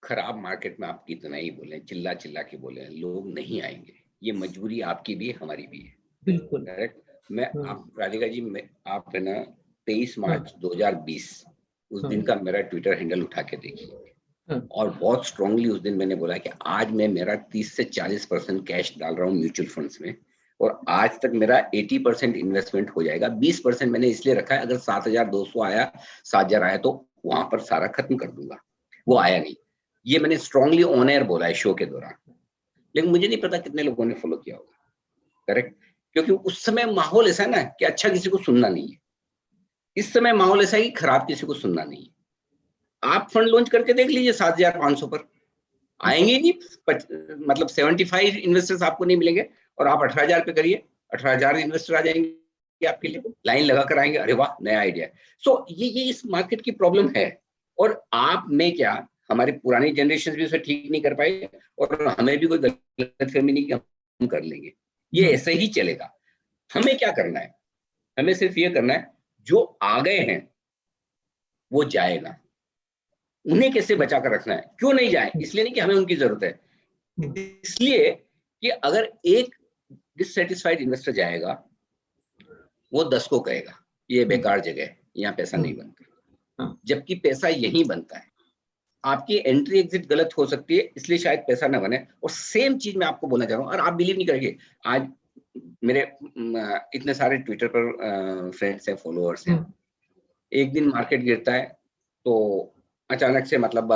खराब मार्केट में आप कितना ही बोले, चिल्ला चिल्ला के बोले, लोग नहीं आएंगे। ये मजबूरी आपकी भी है, हमारी भी है। बिल्कुल। करेक्ट। मैं हम्म। आप राधिका जी, मैं आप है ना 23 हाँ। मार्च 2020 उस दिन हाँ। का मेरा ट्विटर हैंडल उठा के देखिए। हाँ। और बहुत स्ट्रांगली उस दिन मैंने बोला कि आज मैं मेरा 30 से 40% कैश डाल रहा हूँ म्यूचुअल फंड्स में, और आज तक मेरा 80% इन्वेस्टमेंट हो जाएगा। 20% मैंने इसलिए रखा है, अगर 7,200 आया, 7,000 आया तो वहां पर सारा खत्म कर दूंगा। वो आया नहीं। ये मैंने स्ट्रांगली ऑन एयर बोला है शो के दौरान। लेकिन मुझे नहीं पता कितने लोगों ने फॉलो किया होगा। करेक्ट। क्योंकि उस समय माहौल ऐसा है ना कि अच्छा किसी को सुनना नहीं है। इस समय माहौल ऐसा है कि खराब किसी को सुनना नहीं है। आप फंड लॉन्च करके देख लीजिए 7,500 पर आएंगे नहीं, मतलब 75 इन्वेस्टर्स आपको नहीं मिलेंगे, और आप 18,000 पे करिए, 18,000 इन्वेस्टर आ जाएंगे आपके लिए, लाइन लगा कर आएंगे, अरे वाह नया आइडिया। सो ये इस मार्केट की प्रॉब्लम है। और आप में क्या, हमारी पुरानी जनरेशन भी उसे ठीक नहीं कर पाई, और हमें भी कोई गलतफहमी नहीं कि हम कर लेंगे, ये ऐसे ही चलेगा। हमें क्या करना है, हमें सिर्फ ये करना है, जो आ गए हैं वो जाएगा, उन्हें कैसे बचा कर रखना है। क्यों नहीं जाए, इसलिए नहीं कि हमें उनकी जरूरत है, इसलिए कि अगर एक डिससेटिस्फाइड इन्वेस्टर जाएगा, वो 10 को कहेगा ये बेकार जगह है, यहाँ पैसा नहीं बनता, हाँ। जबकि पैसा यहीं बनता है। आपकी एंट्री एग्जिट गलत हो सकती है, इसलिए शायद पैसा ना बने। और सेम चीज मैं आपको बोलना चाह रहा हूँ, और आप बिलीव नहीं करेंगे, आज मेरे इतने सारे ट्विटर पर फ्रेंड्स हैं, फॉलोअर्स हैं, एक दिन मार्केट गिरता है तो अचानक से मतलब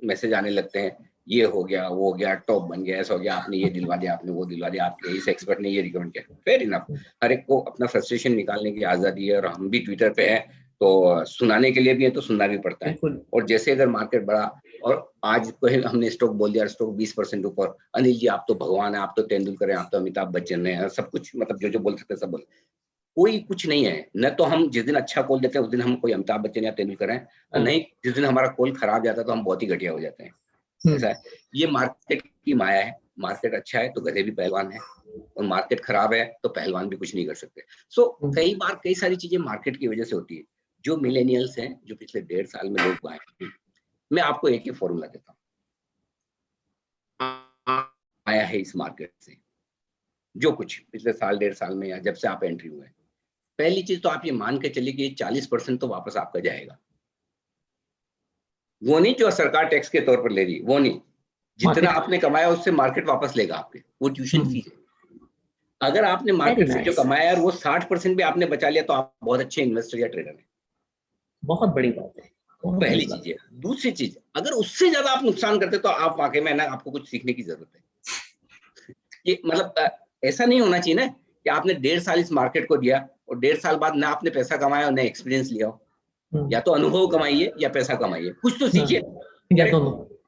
मैसेज आने लगते हैं, ये हो गया, वो हो गया, टॉप बन गया, ऐसा हो गया, आपने ये दिलवा दिया, आपने वो दिलवा दिया, आपके इस एक्सपर्ट ने ये रिकमेंड किया। फेयर इनफ, हर एक को अपना फ्रस्ट्रेशन निकालने की आजादी है, और हम भी ट्विटर पे हैं तो सुनाने के लिए भी है, तो सुनना भी पड़ता है। और जैसे अगर मार्केट बढ़ा और आज कोई हमने स्टॉक बोल दिया, स्टॉक 20% ऊपर, अनिल जी आप तो भगवान है, आप तो तेंदुलकर हैं, आप तो अमिताभ बच्चन हैं, सब कुछ मतलब जो जो बोल सकते सब बोल, कोई कुछ नहीं है। न तो हम जिस दिन अच्छा कॉल देते हैं उस दिन हम कोई अमिताभ बच्चन या तेंदुलकर हैं, नहीं जिस दिन हमारा कॉल खराब जाता है तो हम बहुत ही घटिया हो जाते हैं। ऐसा है, ये मार्केट की माया है। मार्केट अच्छा है तो गधे भी पहलवान है, और मार्केट खराब है तो पहलवान भी कुछ नहीं कर सकते। सो कई बार कई सारी चीजें मार्केट की वजह से होती है। जो मिलेनियल्स हैं, जो पिछले 1.5 साल में लोग आए, मैं आपको एक ही फॉर्मूला देता हूँ, आया है इस मार्केट से जो कुछ पिछले साल 1.5 साल में या जब से आप एंट्री हुए, पहली चीज तो आप ये मान के चलिए कि 40% तो वापस आपका जाएगा। वो नहीं जो सरकार टैक्स के तौर पर ले रही, वो नहीं, जितना आपने कमाया उससे मार्केट वापस लेगा आपके, वो ट्यूशन फी है। अगर आपने मार्केट से जो कमाया और वो 60% भी आपने बचा लिया तो आप बहुत अच्छे इन्वेस्टर या ट्रेडर हैं। बहुत बड़ी बात है। पहली चीज है। दूसरी चीज, अगर उससे ज्यादा आप नुकसान करते तो आप वाकई में ना, आपको कुछ सीखने की जरूरत है। ये मतलब ऐसा नहीं होना चाहिए ना कि आपने 1.5 साल इस मार्केट को दिया और 1.5 साल बाद ना आपने पैसा कमाया और ना एक्सपीरियंस लिया हो। या तो अनुभव कमाइए या पैसा कमाइए, कुछ तो सीखिए।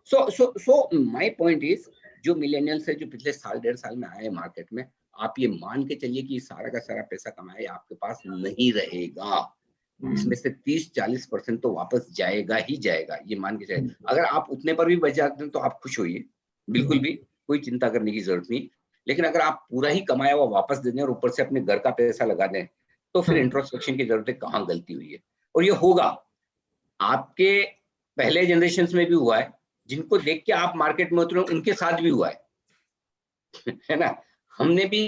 सो माय पॉइंट इज, जो मिलेनियल्स है जो पिछले साल 1.5 साल में आए मार्केट में, आप ये मान के चलिए कि सारा का सारा पैसा कमाया आपके पास नहीं रहेगा। इसमें से 30-40% तो वापस जाएगा ही जाएगा, ये मान के चलिए। अगर आप उतने पर भी बच जाते हैं तो आप खुश होइए, बिल्कुल भी कोई चिंता करने की जरूरत नहीं। लेकिन अगर आप पूरा ही कमाया हुआ वापस दे दें और ऊपर से अपने घर का पैसा लगा दें, तो फिर इंट्रोस्पेक्शन की जरूरत है, कहाँ गलती हुई है। और ये होगा, आपके पहले जनरेशन में भी हुआ है, जिनको देख के आप मार्केट में उतरे उनके साथ भी हुआ है ना। हमने भी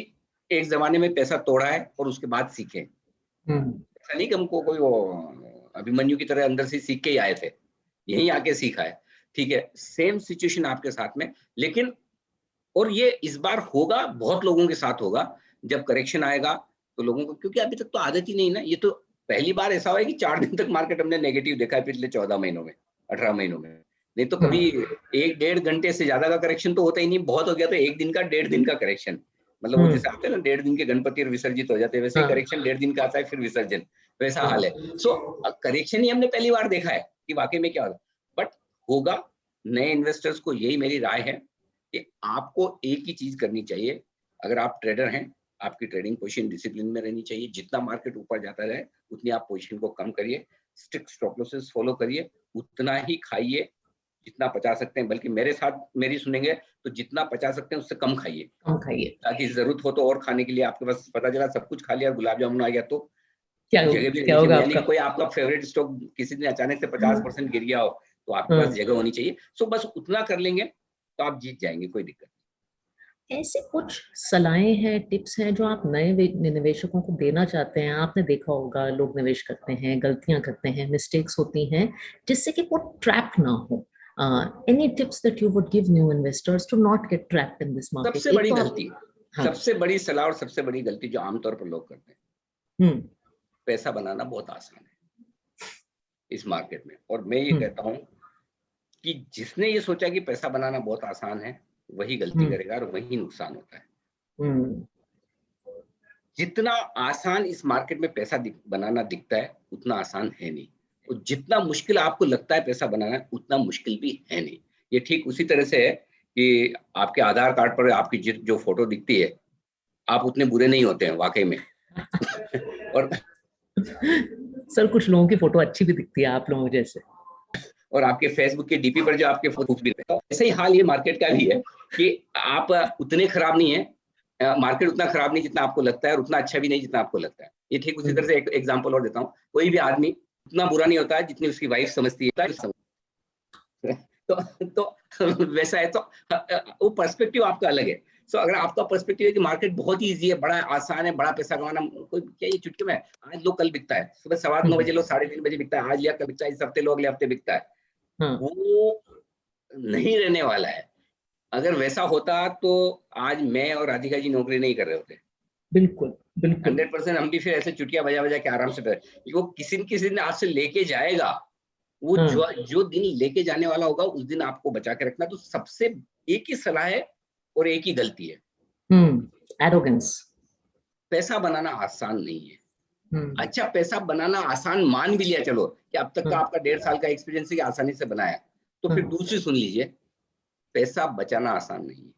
एक जमाने में पैसा तोड़ा है और उसके बाद सीखे। ऐसा नहीं कि हमको कोई वो अभिमन्यु की तरह अंदर से सीख के ही आए थे, यहीं आके सीखा है। ठीक है, सेम सिचुएशन आपके साथ में, लेकिन और ये इस बार होगा, बहुत लोगों के साथ होगा। जब करेक्शन आएगा तो लोगों को, क्योंकि अभी तक तो आदत ही नहीं ना, ये तो पहली बार ऐसा हुआ है कि 4 दिन तक मार्केट हमने नेगेटिव देखा है पिछले 14 महीनों में, 18 महीनों में। नहीं तो कभी 1-1.5 घंटे से ज्यादा का करेक्शन तो होता ही नहीं। बहुत हो गया तो 1 दिन का 1.5 दिन का करेक्शन, मतलब वो जैसे आते हैं ना 1.5 दिन के गणपति और विसर्जित हो जाते हैं, वैसे करेक्शन 1.5 दिन का आता है, फिर विसर्जन, वैसा हाल है। सो करेक्शन ही हमने पहली बार देखा है कि वाकई में क्या होगा। बट होगा, नए इन्वेस्टर्स को यही मेरी राय है कि आपको एक ही चीज करनी चाहिए। अगर आप ट्रेडर हैं, आपकी ट्रेडिंग पोजीशन डिसिप्लिन में रहनी चाहिए। जितना मार्केट ऊपर जाता रहे उतनी आप पोजीशन को कम करिए, स्ट्रिक्ट स्टॉप लॉसेस फॉलो करिए, उतना ही खाइए जितना पचा सकते हैं। बल्कि मेरे साथ मेरी सुनेंगे तो जितना पचा सकते हैं उससे कम खाइए, ताकि जरूरत हो तो और खाने के लिए आपके पास, पता चला सब कुछ खा लिया, गुलाब जामुन आ गया तो जगह भी नहीं चाहिए। यानी कोई आपका फेवरेट स्टॉक किसी दिन अचानक से 50% गिर गया हो तो आपके पास जगह होनी चाहिए। सो बस उतना कर लेंगे तो आप जीत जाएंगे, कोई दिक्कत नहीं। ऐसे कुछ सलाहें हैं, टिप्स हैं जो आप नए निवेशकों को देना चाहते हैं? आपने देखा होगा लोग निवेश करते हैं, गलतियां करते हैं, मिस्टेक्स होती हैं, जिससे कि वो ट्रैप ना हो। Any tips that you would give new investors to not get trapped in this market? सबसे बड़ी गलती, सबसे बड़ी सलाह और सबसे बड़ी गलती जो आमतौर पर लोग करते हैं, पैसा बनाना बहुत आसान है इस मार्केट में। और मैं ये कहता हूं कि जिसने ये सोचा कि पैसा बनाना बहुत आसान है, वही गलती करेगा और वही नुकसान होता है। जितना आसान इस मार्केट में पैसा बनाना दिखता है उतना आसान है नहीं, और जितना मुश्किल आपको लगता है पैसा बनाना उतना मुश्किल भी है नहीं। ये ठीक उसी तरह से है कि आपके आधार कार्ड पर आपकी जो फोटो दिखती है, आप उतने बुरे नहीं होते हैं वाकई में। और सर कुछ लोगों की फोटो अच्छी भी दिखती है आप लोगों जैसे, और आपके फेसबुक के डीपी पर जो आपके फोटो भी, ऐसे ही हाल ये मार्केट का भी है कि आप उतने खराब नहीं है, मार्केट उतना खराब नहीं जितना आपको लगता है और उतना अच्छा भी नहीं जितना आपको लगता है। ये ठीक उसी तरह से एक एग्जांपल और देता हूँ, कोई भी आदमी उतना बुरा नहीं होता है जितनी उसकी वाइफ समझती है। तो वैसा है, तो वो पर्सपेक्टिव आपका अलग है। सो अगर आपका पर्सपेक्टिव है कि मार्केट बहुत ही इजी है, बड़ा आसान है, बड़ा पैसा कमाना कोई क्या, ये चुटकी में आज लो कल बिकता है, सुबह 9:15 बजे लो 3:30 बजे बिकता है, आज लिया कल बिकता है, इस हफ्ते लो अगले हफ्ते बिकता है। हाँ, वो नहीं रहने वाला है। अगर वैसा होता तो आज मैं और राधिका जी नौकरी नहीं कर रहे होते। बिल्कुल, बिल्कुल। 100% हम भी फिर ऐसे चुटिया बजा बजा के आराम से वो किसी न किसी दिन आपसे लेके जाएगा। वो हाँ, जो दिन लेके जाने वाला होगा उस दिन आपको बचा के रखना। तो सबसे एक ही सलाह है और एक ही गलती है, एरोगेंस। पैसा बनाना आसान नहीं है। हम्म। अच्छा, पैसा बनाना आसान मान भी लिया, चलो कि अब तक का हाँ, आपका 1.5 साल का एक्सपीरियंस है कि आसानी से बनाया, तो फिर हाँ, दूसरी सुन लीजिए, पैसा बचाना आसान नहीं है।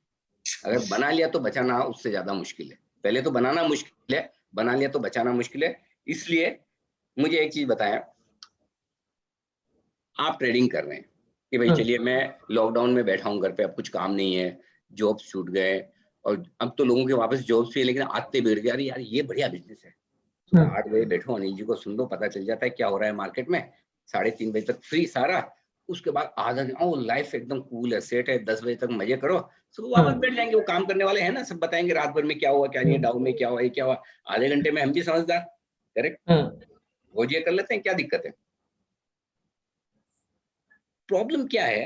अगर बना लिया तो बचाना उससे ज्यादा मुश्किल है। पहले तो बनाना मुश्किल है, बना लिया तो बचाना मुश्किल है। इसलिए मुझे एक चीज बताएं, आप ट्रेडिंग कर रहे हैं कि भाई हाँ, चलिए मैं लॉकडाउन में बैठा हूँ घर पे, अब कुछ काम नहीं है, जॉब्स छूट गए, और अब तो लोगों के वापस जॉब्स भी है, लेकिन आते बैठ गए, अरे यार ये बढ़िया बिजनेस है, सुबह हाँ, 8 बजे बैठो, अनिल जी को सुन लो, पता चल जाता है क्या हो रहा है मार्केट में, 3:30 बजे तक फ्री सारा, उसके बाद आधा दिन ओ लाइफ एकदम कूल है, सेट है, 10 बजे तक मजे करो, सुबह वापस हाँ, बैठ जाएंगे। वो काम करने वाले हैं ना, सब बताएंगे रात भर में क्या हुआ क्या नहीं, हम्म, डाउ में क्या हुआ, ये क्या हुआ, आधे घंटे में हम भी समझदार। करेक्ट, हाँ, वो ये कर लेते हैं, क्या दिक्कत है। प्रॉब्लम क्या है,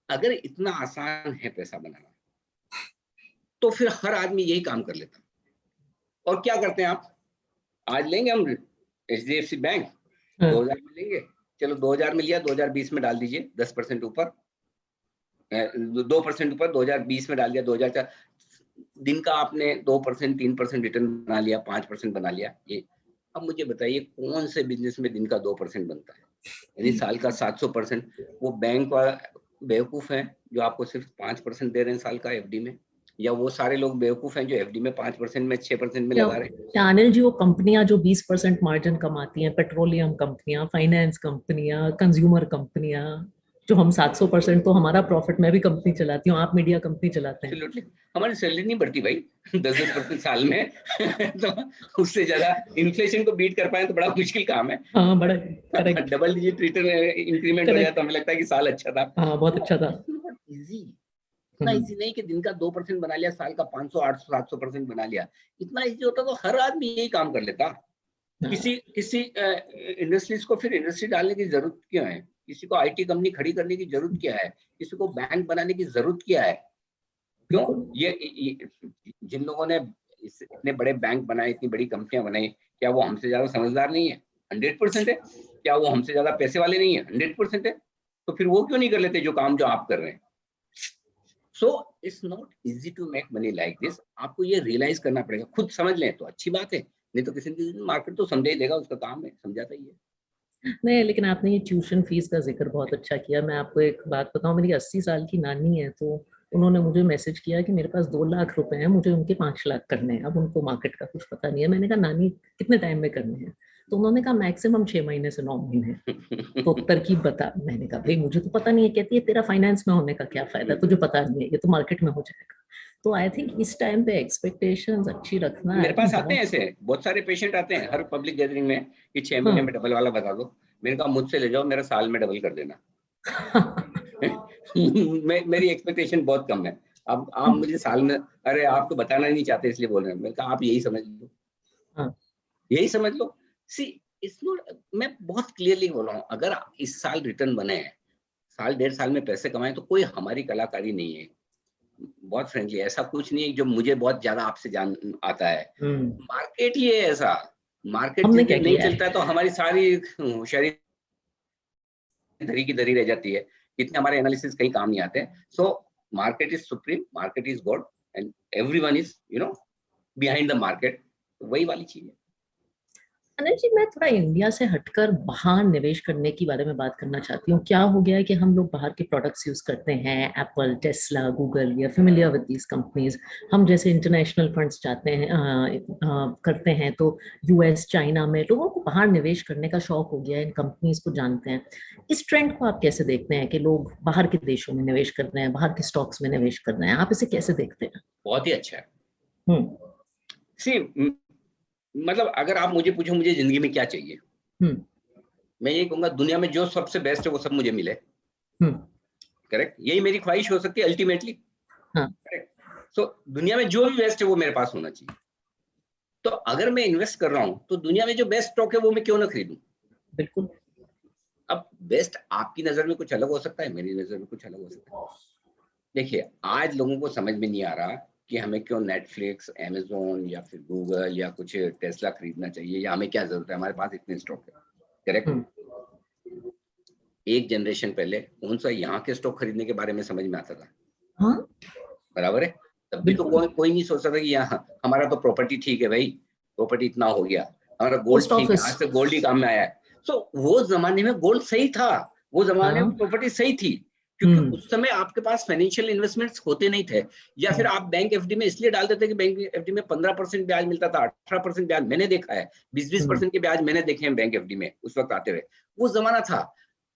अगर इतना आसान है पैसा बनाना, तो फिर हर आदमी यही काम कर लेता। और क्या करते हैं आप, आज लेंगे हम HDFC बैंक, हाँ, 2000 में लेंगे, चलो 2000 में लिया, 2020 में डाल दीजिए 10% ऊपर, 2% ऊपर, 2020 में डाल दिया, 2004 दिन का आपने 2% 3% रिटर्न बना लिया, 5% बना लिया। ये अब मुझे बताइए कौन से बिजनेस में दिन का 2% बनता है, यानी साल का 700%। वो बैंक वाला बेवकूफ है जो आपको सिर्फ 5% दे रहे हैं साल का FD में, या वो सारे लोग बेवकूफ हैं जो FD में 5% में 6% में या लगा रहे हैं। या अनिल जी, वो कंपनियां जो 20% मार्जिन कमाती हैं, पेट्रोलियम कंपनियां, फाइनेंस कंपनियां, कंज्यूमर कंपनियां, जो हम 700%, तो हमारा प्रॉफिट, मैं भी कंपनी चलाती हूँ, आप मीडिया कंपनी चलाते हैं। एब्सोल्युटली, हमारी सैलरी नहीं बढ़ती भाई 10% साल में तो उससे ज्यादा इन्फ्लेशन को बीट कर पाए तो बड़ा मुश्किल काम है। हाँ, बड़ा correct. Double digit return increment हो जाए तो करेक्ट। हमें लगता है कि साल अच्छा था। हाँ, बहुत तो अच्छा था। इट्स नॉट इजी, इतना हम्म। इजी नहीं कि दिन का 2% बना लिया, साल का 500 800 700% बना लिया। इतना इजी होता तो हर आदमी यही काम कर लेता। हाँ, किसी किसी इंडस्ट्रीज को फिर इंडस्ट्री डालने की जरूरत क्यों है, किसी को IT कंपनी खड़ी करने की जरूरत क्या है, किसी को बैंक बनाने की जरूरत क्या है। क्यों, बिल्कुल। ये जिन लोगों ने इतने बड़े बैंक बनाए, इतनी बड़ी कंपनियां बनाई, क्या वो हमसे ज्यादा समझदार नहीं है? 100% है। क्या वो हमसे ज्यादा पैसे वाले नहीं है? 100% है। तो फिर वो क्यों नहीं कर लेते जो काम जो आप कर रहे हैं? So it's not easy to make money like this. आपको ये रियलाइज करना पड़ेगा, खुद समझ लें तो अच्छी बात है, नहीं तो किसी दिन मार्केट तो समझा ही देगा, उसका काम है, समझाता ही है। नहीं, लेकिन आपने ये ट्यूशन फीस का जिक्र बहुत अच्छा किया। मैं आपको एक बात बताऊं, मेरी 80 साल की नानी है, तो उन्होंने मुझे मैसेज किया कि मेरे पास 2 लाख रुपए हैं, मुझे उनके 5 लाख करने हैं। अब उनको मार्केट का कुछ पता नहीं है। मैंने कहा नानी कितने टाइम में करने हैं? तो उन्होंने कहा मैक्सिमम 6 महीने से 9 महीने। तो तरकीब बता। मैंने कहा भाई मुझे तो पता नहीं है। कहती है तेरा फाइनेंस में होने का क्या फायदा, तुझे पता नहीं है, ये तो मार्केट में हो जाएगा। तो आई थिंक इस टाइम पे एक्सपेक्टेशंस अच्छी रखना, आई मेरे थिंक पास आते हैं बहुत। ऐसे बहुत सारे पेशेंट आते हैं हर पब्लिक गैदरिंग में कि 6 महीने में हाँ। डबल वाला बता दो। मैंने कहा मुझसे ले जाओ, मेरा साल में डबल कर देना। मेरी एक्सपेक्टेशन बहुत कम है। अब आप मुझे साल में, अरे आप तो बताना नहीं चाहते इसलिए बोल रहे हैं, मैंने कहा आप यही समझ लो, हाँ, यही समझ लो। सी इट्स नॉट, मैं बहुत क्लियरली बोल रहा हूँ, अगर इस साल रिटर्न बने हैं, साल 1.5 साल में पैसे कमाए, तो कोई हमारी कलाकारी नहीं है। बहुत फ्रेंकली ऐसा कुछ नहीं है जो मुझे बहुत ज्यादा आपसे जान आता है। हम्म। मार्केट ही है ऐसा। मार्केट हमने जिस क्या दिन नहीं किया चलता है? है तो हमारी सारी होशियारी धरी की धरी रह जाती है, इतने हमारे एनालिसिस कहीं काम नहीं आते। So market is supreme, market is God, and everyone is behind the market. वही वाली चीज है। अनिल जी, मैं थोड़ा इंडिया से हटकर बाहर निवेश करने के बारे में बात करना चाहती हूँ। क्या हो गया है कि हम लोग बाहर के प्रोडक्ट्स यूज करते हैं, एप्पल, टेस्ला, गूगल, या फेमिलियर विद दीज कंपनीज। हम जैसे इंटरनेशनल फंड्स चाहते हैं, करते हैं, तो US, चाइना में लोगों को बाहर निवेश करने का शौक हो गया है, इन कंपनीज को जानते हैं। इस ट्रेंड को आप कैसे देखते हैं कि लोग बाहर के देशों में निवेश कर रहे हैं, बाहर के स्टॉक्स में निवेश कर रहे हैं? आप इसे कैसे देखते हैं? बहुत ही अच्छा है। हम्म। सी मतलब अगर आप मुझे पूछो मुझे जिंदगी में क्या चाहिए, हम्म। मैं ये कहूंगा दुनिया में जो सबसे बेस्ट है वो सब मुझे मिले। हम्म। करेक्ट, यही मेरी ख्वाहिश हो सकती है अल्टीमेटली। हाँ, करेक्ट। सो दुनिया में जो भी बेस्ट है वो मेरे पास होना चाहिए। तो अगर मैं इन्वेस्ट कर रहा हूं तो दुनिया में जो बेस्ट स्टॉक है वो मैं क्यों ना खरीदूं। बिल्कुल। अब बेस्ट आपकी नजर में कुछ अलग हो सकता है, मेरी नजर में कुछ अलग हो सकता है। देखिए, आज लोगों को समझ में नहीं आ रहा कि हमें क्यों नेटफ्लिक्स, अमेज़न या फिर गूगल या कुछ टेस्ला खरीदना चाहिए, या हमें क्या ज़रूरत है, हमारे पास इतने स्टॉक है, करेक्ट? हम्म, एक जनरेशन पहले कौन-सा यहाँ के स्टॉक खरीदने के बारे में समझ में आता था, हाँ बराबर है? तब भी तो बिल्कुल। कोई कोई नहीं सोचता था कि यहाँ हमारा तो प्रॉपर्टी ठीक है भाई, प्रॉपर्टी इतना हो गया, हमारा गोल्ड पोस्ट ठीक है, ऑफिस। आज से गोल्ड ही काम में आया है। वो ज़माने में गोल्ड सही था, वो ज़माने में हाँ। प्रॉपर्टी सही थी, क्योंकि हम्म। उस समय आपके पास फाइनेंशियल इन्वेस्टमेंट्स होते नहीं थे, या फिर हम्म। आप बैंक एफडी में इसलिए डालते थे कि बैंक एफडी में 15% ब्याज मिलता था, 18% ब्याज मैंने देखा है, 20-20% के ब्याज मैंने देखे हैं बैंक एफडी में उस वक्त आते हुए। वो ज़माना था।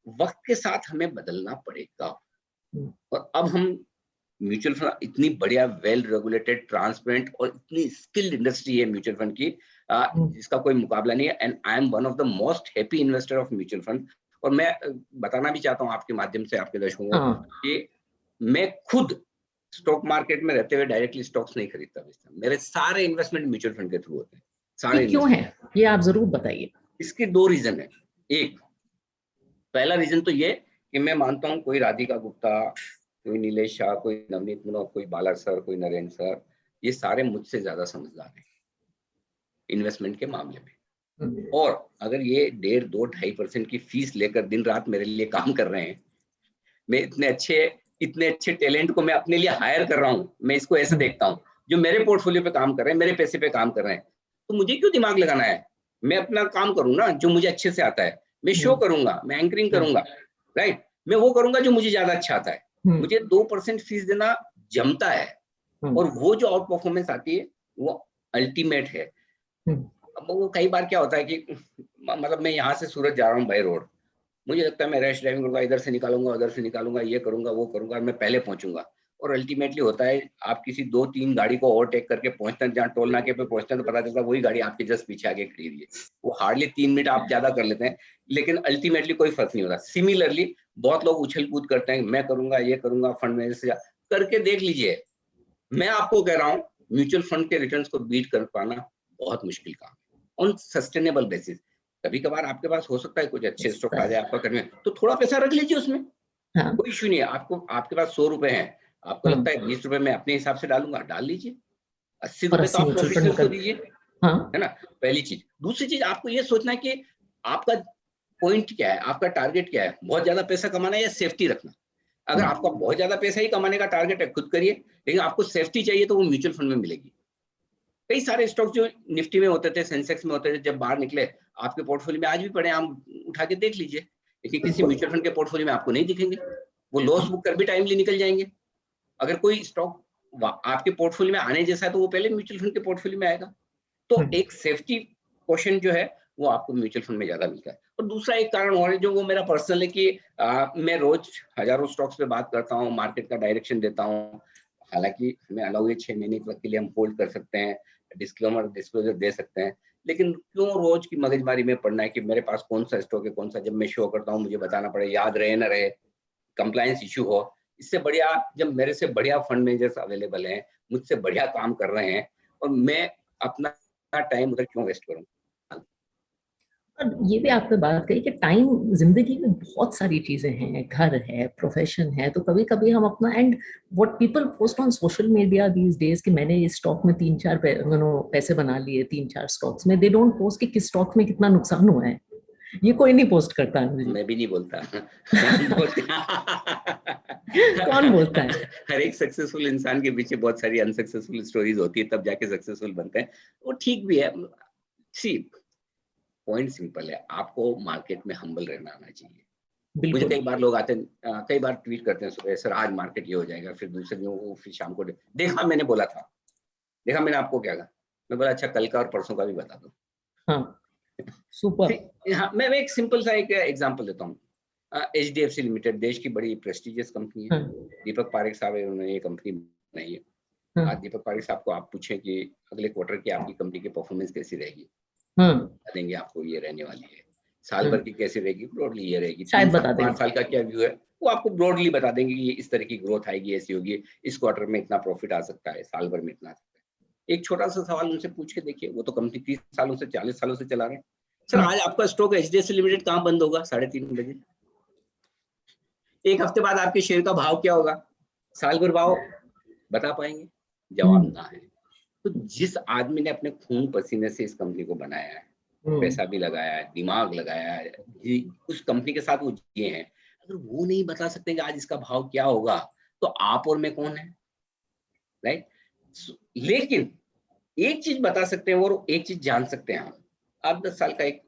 वक्त के साथ हमें बदलना पड़ेगा, हम्म, और अब हम म्यूचुअल फंड इतनी बढ़िया वेल रेगुलेटेड ट्रांसपेरेंट और इतनी स्किल्ड इंडस्ट्री है म्यूचुअल फंड की, हम्म, जिसका कोई मुकाबला नहीं है, and I am one of the most happy investor of mutual fund. और मैं बताना भी चाहता हूँ आपके माध्यम से आपके दर्शकों को हाँ। कि मैं खुद स्टॉक मार्केट में रहते हुए डायरेक्टली स्टॉक्स नहीं खरीदता बेचता, मेरे सारे इन्वेस्टमेंट म्यूचुअल फंड के थ्रू होते हैं, ये सारे क्यों है, इन्वेस्टमेंट। ये आप जरूर बताइए। इसके दो रीजन है। एक, पहला रीजन तो ये कि मैं मानता हूँ कोई राधिका गुप्ता, कोई नीलेश शाह, कोई नवनीत मुनोक, कोई बाला सर, कोई नरेंद्र सर, ये सारे मुझसे ज्यादा समझदार हैं इन्वेस्टमेंट के मामले में। हम्म, और अगर ये 1.5-2-2.5% की फीस लेकर दिन रात मेरे लिए काम कर रहे हैं, मैं इतने अच्छे टैलेंट को मैं अपने लिए हायर कर रहा हूँ, मैं इसको ऐसे हम्म, देखता हूँ, जो मेरे पोर्टफोलियो पे काम कर रहे हैं, मेरे पैसे पे काम कर रहे हैं, तो मुझे क्यों दिमाग लगाना है? मैं अपना काम करूँ ना जो मुझे अच्छे से आता है, मैं शो हम्म, करूंगा, मैं एंकरिंग हम्म, करूंगा, राइट? मैं वो करूंगा जो मुझे ज्यादा अच्छा आता है। हम्म, मुझे 2% फीस देना जमता है, हम्म, और वो जो आउट परफॉर्मेंस आती है वो अल्टीमेट है। हम्म, अब वो कई बार क्या होता है कि मतलब मैं यहाँ से सूरत जा रहा हूँ बाई रोड, मुझे लगता है मैं रैश ड्राइविंग करूंगा, इधर से निकालूंगा, उधर से निकालूंगा, ये करूंगा, वो करूंगा, मैं पहले पहुंचूंगा, और अल्टीमेटली होता है आप किसी 2-3 गाड़ी को ओवरटेक करके पहुंचते हैं, जहाँ टोल नाके पे पहुंचते हैं तो पता चलता है वही गाड़ी आपके जस्ट पीछे आगे खड़ी हुई है। वो हार्डली 3 मिनट आप ज्यादा कर लेते हैं, लेकिन अल्टीमेटली कोई फर्क नहीं होता। सिमिलरली बहुत लोग उछल कूद करते हैं, मैं करूंगा, ये करूंगा, फंड मैनेजर से करके देख लीजिए। मैं आपको कह रहा हूँ म्यूचुअल फंड के रिटर्न्स को बीट कर पाना बहुत मुश्किल काम है ऑन सस्टेनेबल बेसिस। कभी कभार आपके पास हो सकता है कुछ हो अच्छे स्टॉक सकता आ है। जाए आपका करने में, तो थोड़ा पैसा रख लीजिए उसमें, हाँ। कोई इश्यू नहीं है। आपको आपके पास 100 रुपए हैं, आपको हम्म। लगता है 20 रुपए मैं अपने हिसाब से डालूंगा, डाल लीजिए। अस्सी और रुपए तो 80 आप म्यूचुअल फंड प्रोफेशनल्स को निकल। दीजिए, हाँ। है ना? पहली चीज। दूसरी चीज, आपको ये सोचना है कि आपका पॉइंट क्या है, आपका टारगेट क्या है, बहुत ज्यादा पैसा कमाना है या सेफ्टी रखना। अगर आपका हम्म, बहुत ज्यादा पैसा ही कमाने का टारगेट है, खुद करिए, लेकिन आपको सेफ्टी चाहिए तो वो म्यूचुअल फंड में मिलेगी। कई सारे स्टॉक जो निफ्टी में होते थे, सेंसेक्स में होते थे, जब बाहर निकले आपके पोर्टफोलियो में आज भी पड़े, आप उठा के देख लीजिए, लेकिन किसी बिल्कुल। म्यूचुअल फंड के पोर्टफोलियो में आपको नहीं दिखेंगे। वो लॉस हाँ। बुक कर भी टाइमली निकल जाएंगे। अगर कोई स्टॉक आपके पोर्टफोलियो में आने जैसा है तो वो पहले म्यूचुअल फंड के पोर्टफोलियो में आएगा। तो हम्म, एक सेफ्टी क्वेश्चन जो है वो आपको म्यूचुअल फंड में ज्यादा मिलता है। और दूसरा एक कारण और है जो वो मेरा पर्सनल है कि मैं रोज हजारों स्टॉक्स पे बात करता हूँ, मार्केट का डायरेक्शन देता हूँ। हालांकि हमें अलाउ है 6 महीने के लिए हम होल्ड कर सकते हैं, डिस्क्लोजर दे सकते हैं, लेकिन क्यों रोज की मगजमारी में पड़ना है कि मेरे पास कौन सा स्टॉक है, कौन सा, जब मैं शो करता हूँ मुझे बताना पड़े, याद रहे ना रहे, कंप्लायंस इशू हो। इससे बढ़िया जब मेरे से बढ़िया फंड मैनेजर्स अवेलेबल हैं, मुझसे बढ़िया काम कर रहे हैं, और मैं अपना टाइम उधर क्यों वेस्ट करूं? और ये भी आपने बात कही कि टाइम, जिंदगी में बहुत सारी चीजें हैं, घर है, प्रोफेशन है, तो कभी कभी हम अपना, and what people post on social media these days कि मैंने इस स्टॉक में 3-4 पैसे बना लिए 3-4 स्टॉक्स में, दे डोंट पोस्ट कि किस स्टॉक में कितना नुकसान हुआ है। ये कोई नहीं पोस्ट करता है मुझे। मैं भी नहीं बोलता। कौन बोलता? कौन बोलता है? हर एक सक्सेसफुल इंसान के पीछे बहुत सारी अनसक्सेसफुल स्टोरीज होती है, तब जाके सक्सेसफुल बनते हैं। वो ठीक भी है। सी, पॉइंट सिंपल है, आपको मार्केट में हम्बल रहना आना चाहिए। मुझे बिल्कुल। कई बार लोग आते हैं, कई बार ट्वीट करते हैं सुबह, सर आज मार्केट ये हो जाएगा, फिर दूसरे दिन वो, फिर शाम को देखा मैंने बोला था, देखा मैंने आपको क्या कहा, मैं बोला अच्छा कल का और परसों का भी बता दो। हाँ। सुपर। हाँ, मैं एक सिंपल सा एक एग्जांपल देता हूँ। एचडीएफसी लिमिटेड देश की बड़ी प्रेस्टिजियस कंपनी है। हाँ। दीपक पारेख साहब है, उन्होंने ये कंपनी बनाई है। हाँ। आज दीपक पारेख साहब को आप पूछें कि अगले क्वार्टर की आपकी कंपनी की परफॉर्मेंस कैसी रहेगी, हाँ। बता देंगे आपको ये रहने वाली है। साल भर हाँ। की कैसी रहेगी, ब्रॉडली ये रहेगी। शायद 3 साल बता 5 देंगे। साल का क्या व्यू है, वो आपको ब्रॉडली बता देंगे कि इस तरह की ग्रोथ आएगी, ऐसी होगी, इस क्वार्टर में इतना प्रॉफिट आ सकता है, साल भर में इतना आ सकता है। एक छोटा सा सवाल उनसे पूछ के देखिए, वो तो कंपनी 30 सालों से 40 सालों से चला रहे हैं। सर आज आपका स्टॉक एचडीएफसी लिमिटेड कहाँ बंद होगा 3:30 बजे? एक हफ्ते बाद आपके शेयर का भाव क्या होगा? साल भर भाव बता पाएंगे? जवाब ना है। तो जिस आदमी ने अपने खून पसीने से इस कंपनी को बनाया है, पैसा भी लगाया है, दिमाग लगाया है, उस कंपनी के साथ वो जिए हैं, अगर वो नहीं बता सकते कि आज इसका भाव क्या होगा, तो आप और मैं कौन है? राइट? लेकिन एक चीज बता सकते हैं और एक चीज जान सकते हैं हम। आप 10 साल का एक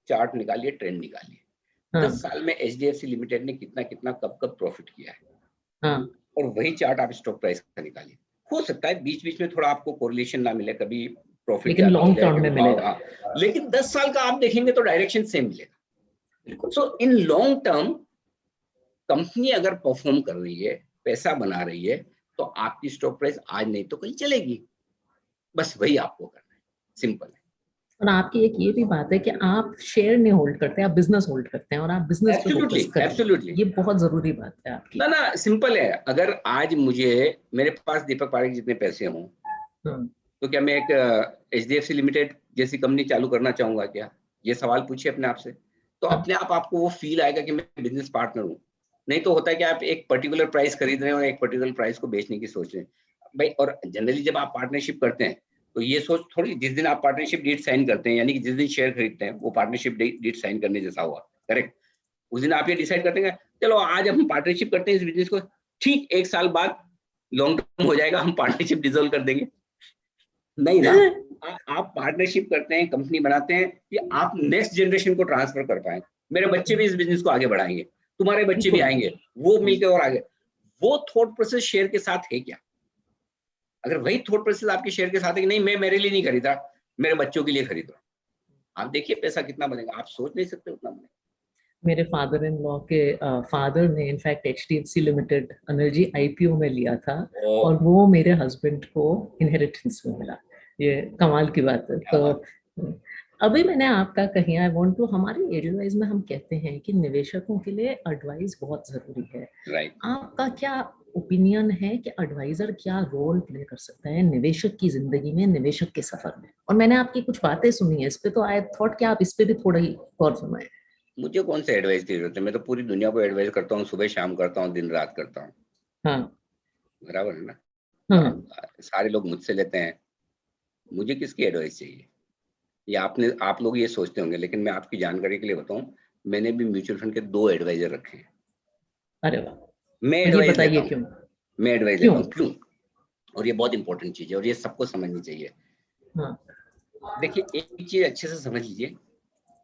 चार्ट निकालिए, ट्रेंड निकालिए। 10 साल में एचडीएफसी लिमिटेड ने कितना कितना कब कब प्रॉफिट किया है, और वही चार्ट आप स्टॉक प्राइस का निकालिए। हो सकता है बीच बीच में थोड़ा आपको कोरिलेशन ना मिले, कभी प्रॉफिट लेकिन लॉन्ग टर्म में मिलेगा। लेकिन 10 साल का आप देखेंगे तो डायरेक्शन सेम मिलेगा। सो इन लॉन्ग टर्म कंपनी अगर परफॉर्म कर रही है, पैसा बना रही है, तो आपकी स्टॉक प्राइस आज नहीं तो कल चलेगी। बस वही आपको करना है, सिंपल है। और आपकी एक ये भी बात है कि आप शेयर नहीं होल्ड करते, आप बिजनेस होल्ड करते हैं और आप बिजनेस पे फोकस करते हैं। एब्सोल्युटली, ये बहुत जरूरी बात है आपकी। ना सिंपल है। अगर आज मेरे पास दीपक पारेख जितने पैसे हों, तो क्या मैं एक एचडीएफसी लिमिटेड जैसी कंपनी चालू करना चाहूंगा क्या? ये सवाल पूछिए अपने आप से। तो अपने आप आपको वो फील आएगा कि मैं बिजनेस पार्टनर हूँ। नहीं तो होता है कि आप एक पर्टिकुलर प्राइस खरीद रहे हैं और एक पर्टिकुलर प्राइस को बेचने की सोच रहे हैं भाई। और जनरली जब आप पार्टनरशिप करते हैं तो ये सोच थोड़ी, जिस दिन आप पार्टनरशिप डीड साइन करते हैं, यानी कि जिस दिन शेयर खरीदते हैं, वो पार्टनरशिप डीड साइन करने जैसा हुआ, करेक्ट? उस दिन आप ये डिसाइड करते हैं चलो आज हम पार्टनरशिप करते हैं इस बिजनेस को, ठीक 1 साल बाद लॉन्ग टर्म हो जाएगा, हम पार्टनरशिप डिसॉल्व कर देंगे। नहीं ना, आप पार्टनरशिप करते हैं, कंपनी बनाते हैं कि आप नेक्स्ट जनरेशन को ट्रांसफर कर पाए। मेरे बच्चे भी इस बिजनेस को आगे बढ़ाएंगे, तुम्हारे बच्चे भी आएंगे, वो मिलकर और आगे। वो थॉट प्रोसेस शेयर के साथ है क्या? अगर वही थॉट प्रोसेस आपके शेयर के साथ है कि नहीं मैं मेरे लिए नहीं खरीदा, मेरे बच्चों के लिए खरीद रहा हूं, आप देखिए पैसा कितना बनेगा। आप सोच नहीं सकते उतना बनेगा। मेरे फादर इन लॉ के फादर ने in fact HDFC limited energy IPO में लिया था और वो मेरे हस्बैंड को इनहेरिटेंस में मिला। ये कमाल की बात है। तो अभी मैंने आपका कहीं, आई वांट टू, हमारे एडवाइस में हम कहते हैं कि निवेशकों के लिए एडवाइस बहुत जरूरी है। राइट। आपका क्या ओपिनियन है कि एडवाइजर क्या रोल प्ले कर सकता है निवेशक की जिंदगी में, निवेशक के सफर में? और मैंने आपकी कुछ बातें सुनी है इस पे, तो आई थॉट कि आप इस पे भी थोड़ा ही गौर फरमाएं। मुझे कौन सा एडवाइस की जरूरत है? मैं तो पूरी दुनिया को एडवाइस करता हूँ, सुबह शाम करता हूँ, दिन रात करता हूँ। हाँ, बराबर है ना? हाँ, सारे लोग मुझसे लेते हैं, मुझे किसकी एडवाइस चाहिए? ये आप लोग ये सोचते होंगे, लेकिन मैं आपकी जानकारी के लिए बताऊं, मैंने भी म्यूचुअल फंड के 2 एडवाइजर रखे हैं। अरे वाह, मैं ये एडवाइस लेता बताइए हूँ, क्यों? मैं एडवाइस क्यों? लेता हूँ, क्यों? और ये बहुत इंपॉर्टेंट चीज है और ये सबको समझनी चाहिए। हाँ, देखिए एक चीज अच्छे से समझ लीजिए,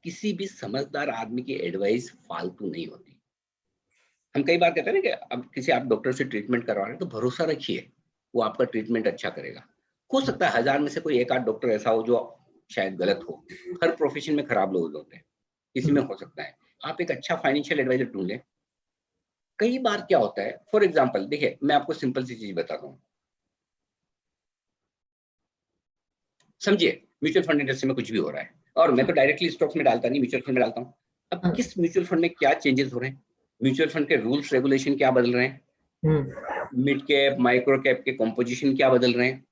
किसी भी समझदार आदमी की एडवाइस फालतू नहीं होती। हम कई बार कहते हैं ना कि अब किसी आप डॉक्टर से ट्रीटमेंट करवा रहे हैं तो भरोसा रखिए, वो आपका ट्रीटमेंट अच्छा करेगा। हो सकता है 1000 में से कोई एक आध डॉक्टर ऐसा हो जो शायद गलत हो। हर प्रोफेशन में खराब लोग होते हैं, किसी में हो सकता है। आप एक अच्छा फाइनेंशियल एडवाइजर ढूंढ लें। कई बार क्या होता है, फॉर एग्जाम्पल देखिए मैं आपको सिंपल सी चीज बताता हूँ। समझिए म्यूचुअल फंड इंडस्ट्री में कुछ भी हो रहा है, और मैं तो डायरेक्टली स्टॉक्स में डालता नहीं, म्यूचुअल फंड में डालता हूँ। अब किस म्यूचुअल फंड में क्या चेंजेस हो रहे हैं, म्यूचुअल फंड के रूल्स रेगुलेशन क्या बदल रहे हैं, मिड कैप माइक्रो कैप के कॉम्पोजिशन क्या बदल रहे हैं,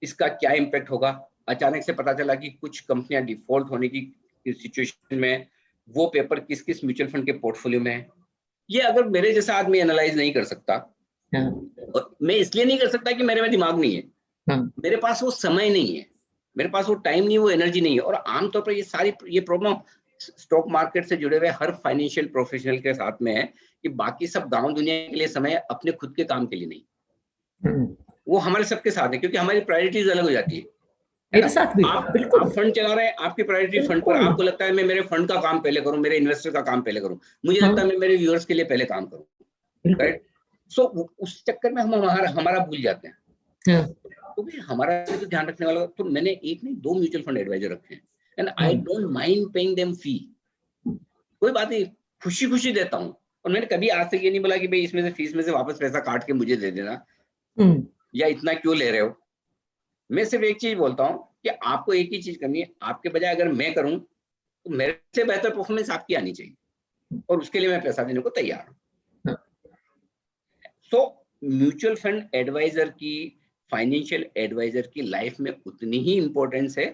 इसका क्या इम्पैक्ट होगा। अचानक से पता चला कि कुछ कंपनियां डिफॉल्ट होने की सिचुएशन में, वो पेपर किस किस म्यूचुअल फंड के पोर्टफोलियो में है। ये अगर मेरे जैसा आदमी एनालाइज नहीं कर सकता, और मैं इसलिए नहीं कर सकता कि मेरे में दिमाग नहीं है, मेरे पास वो समय नहीं है, मेरे पास वो टाइम नहीं, वो एनर्जी नहीं है। और आमतौर पर ये प्रॉब्लम स्टॉक मार्केट से जुड़े हुए हर फाइनेंशियल प्रोफेशनल के साथ में है कि बाकी सब गांव दुनिया के लिए समय है, अपने खुद के काम के लिए नहीं। वो हमारे सबके साथ है, क्योंकि हमारी प्रायोरिटीज अलग हो जाती है ना? मेरे साथ भी। आप फंड चला रहे हैं, आपकी प्रायोरिटी फंड पर, आपको लगता है मैं मेरे फंड का काम पहले करूं, मेरे इन्वेस्टर का काम पहले करूं, मुझे लगता है मैं मेरे व्यूअर्स के लिए पहले काम करूं, राइट? सो उस चक्कर में हम हमारा भूल जाते हैं। तो भी हमारा भी तो ध्यान रखने वाला। तो मैंने एक नहीं 2 म्यूचुअल फंड एडवाइजर रखे हैं, and I don't mind paying them fee. कोई बात नहीं, खुशी खुशी देता हूँ। और मैंने कभी आज तक ये नहीं बोला कि भाई इसमें से फीस में से वापस पैसा काट के मुझे दे देना, या इतना क्यों ले रहे हो। मैं सिर्फ एक चीज बोलता हूँ कि आपको एक ही चीज करनी है, आपके बजाय अगर मैं करूं तो मेरे से बेहतर परफॉर्मेंस आपकी आनी चाहिए, और उसके लिए मैं पैसा देने को तैयार हूं। सो म्यूचुअल फंड एडवाइजर की, फाइनेंशियल एडवाइजर की लाइफ में उतनी ही इंपॉर्टेंस है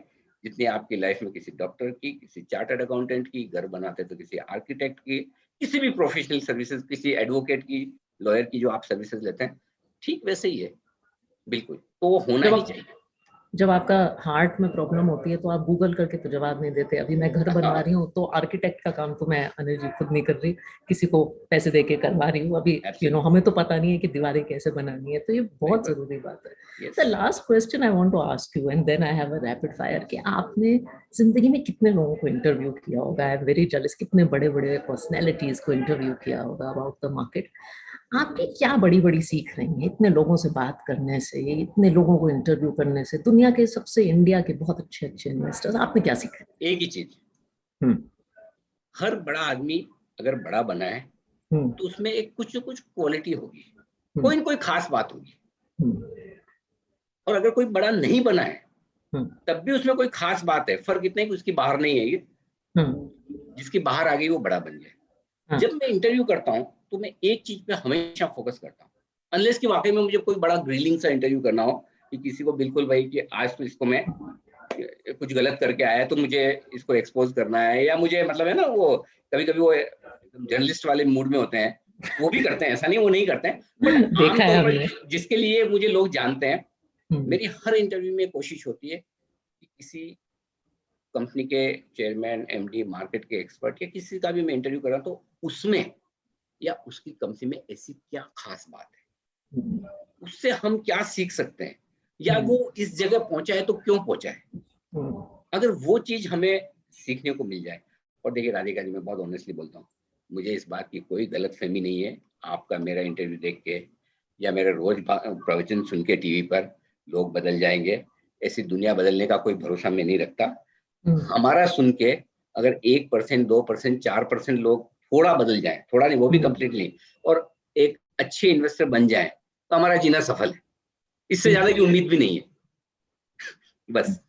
जितनी आपकी लाइफ में किसी डॉक्टर की, किसी चार्टर्ड अकाउंटेंट की, घर बनाते तो किसी आर्किटेक्ट की, किसी भी प्रोफेशनल सर्विसेज, किसी एडवोकेट की, लॉयर की जो आप सर्विसेज लेते हैं, ठीक वैसे ही है, बिल्कुल। तो वो होना ही चाहिए। जब आपका हार्ट में प्रॉब्लम होती है तो आप गूगल करके तो जवाब नहीं देते। अभी मैं घर बनवा रही हूँ तो आर्किटेक्ट का काम तो मैं अनिल जी खुद नहीं कर रही, किसी को पैसे दे के करवा रही हूँ। अभी हमें तो पता नहीं है कि दीवारें कैसे बनानी है, तो ये बहुत जरूरी बात है। The last question I want to ask you and then I have a rapid fire, कि आपने जिंदगी में कितने लोगों को इंटरव्यू किया होगा? आई एम वेरी जेलस, कितने बड़े बड़े पर्सनैलिटीज को इंटरव्यू किया होगा अबाउट द मार्केट। आपकी क्या बड़ी बड़ी सीख रही है इतने लोगों से बात करने से, इतने लोगों को इंटरव्यू करने से, दुनिया के सबसे, इंडिया के बहुत अच्छे अच्छे इन्वेस्टर्स, आपने क्या सीखा? एक ही चीज, हर बड़ा आदमी अगर बड़ा बना है तो उसमें एक कुछ न कुछ क्वालिटी होगी, कोई न कोई खास बात होगी। और अगर कोई बड़ा नहीं बना है तब भी उसमें कोई खास बात है, फर्क इतना है कि उसकी बाहर नहीं है, ये जिसकी बाहर आ गई वो बड़ा बन गया। जब मैं इंटरव्यू करता हूँ तो मैं एक चीज पे हमेशा फोकस करता हूँ, अनलेस कि वाकई में मुझे कोई बड़ा ग्रिलिंग सा इंटरव्यू करना हो कि किसी को बिल्कुल भाई कि आज तो इसको मैं कुछ गलत करके आया है तो मुझे इसको एक्सपोज करना है, या मुझे मतलब है ना, वो कभी कभी वो जर्नलिस्ट वाले मूड में होते हैं, वो भी करते हैं, ऐसा नहीं वो नहीं करते हैं, बट आमतौर पर जिसके लिए मुझे लोग जानते हैं, मेरी हर इंटरव्यू में कोशिश होती है कि किसी कंपनी के चेयरमैन, एमडी, मार्केट के एक्सपर्ट या किसी का भी मैं इंटरव्यू कर रहा हूं तो उसमें या उसकी कंपनी में ऐसी क्या खास बात है, उससे हम क्या सीख सकते हैं, या वो इस जगह पहुंचा है तो क्यों पहुंचा है। अगर वो चीज हमें सीखने को मिल जाए, और देखिए राधिका जी, मैं बहुत ऑनेस्टली बोलता हूँ, मुझे इस बात की कोई गलतफहमी नहीं है, आपका मेरा इंटरव्यू देख के या मेरे रोज प्रवचन सुन के टीवी पर लोग बदल जाएंगे, ऐसी दुनिया बदलने का कोई भरोसा मैं नहीं रखता। हमारा सुन के अगर 1%, 2%, 4% लोग थोड़ा बदल जाएं, थोड़ा नहीं वो भी कंप्लीटली, और एक अच्छे इन्वेस्टर बन जाएं, तो हमारा जीना सफल है, इससे ज्यादा की उम्मीद भी नहीं है। बस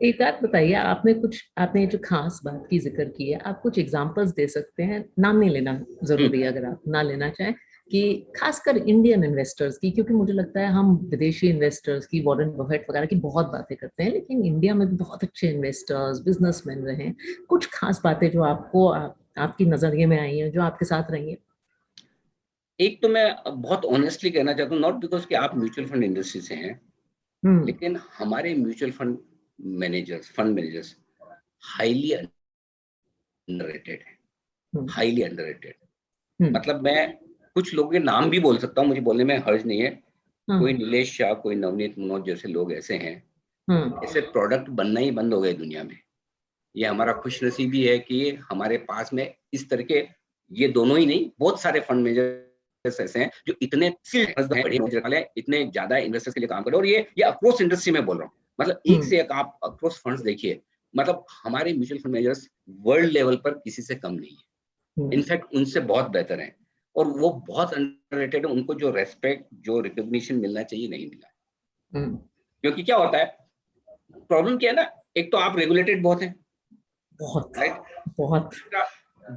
एक बात बताइए, आपने जो खास बात की जिक्र की है, आप कुछ एग्जांपल्स दे सकते हैं? नाम नहीं लेना जरूरी है अगर आप ना लेना चाहें, कि खासकर इंडियन इन्वेस्टर्स की, क्योंकि मुझे लगता है हम विदेशी इन्वेस्टर्स की, वॉरेन बफेट वगैरह की बहुत बातें करते हैं, लेकिन इंडिया में भी बहुत अच्छे इन्वेस्टर्स, बिजनेसमैन रहे हैं। कुछ खास बातें जो आपको आपकी नजरिए में आई हैं, जो आपके साथ रही हैं? एक तो मैं बहुत ऑनेस्टली कहना चाहता हूँ, नॉट बिकॉज कि आप म्यूचुअल फंड इंडस्ट्री से हैं, लेकिन हमारे mutual fund managers highly underrated है, हाईली अंडररेटेड। मतलब मैं कुछ लोगों के नाम भी बोल सकता हूँ, मुझे बोलने में हर्ज नहीं है। कोई नीलेश शाह, कोई नवनीत मनोज जैसे लोग ऐसे हैं, ऐसे प्रोडक्ट बनना ही बंद हो गए दुनिया में। ये हमारा खुशनसीबी है कि हमारे पास में इस तरह के, ये दोनों ही नहीं, बहुत सारे फंड मैनेजर्स ऐसे हैं जो इतने इतने ज्यादा इन्वेस्टर्स के लिए काम कर रहे हैं, और ये अक्रॉस इंडस्ट्री में बोल रहा हूँ, मतलब एक से एक आप अक्रॉस फंड्स देखिए, मतलब हमारे mutual fund managers world level पर किसी से कम नहीं है, इनफैक्ट उनसे बहुत बेहतर है, और वो बहुत अंडररेटेड है। उनको जो रेस्पेक्ट, जो रिकॉग्निशन मिलना चाहिए नहीं मिला। क्योंकि क्या होता है, प्रॉब्लम क्या है ना, एक तो आप रेगुलेटेड बहुत हैं, बहुत राइट, बहुत।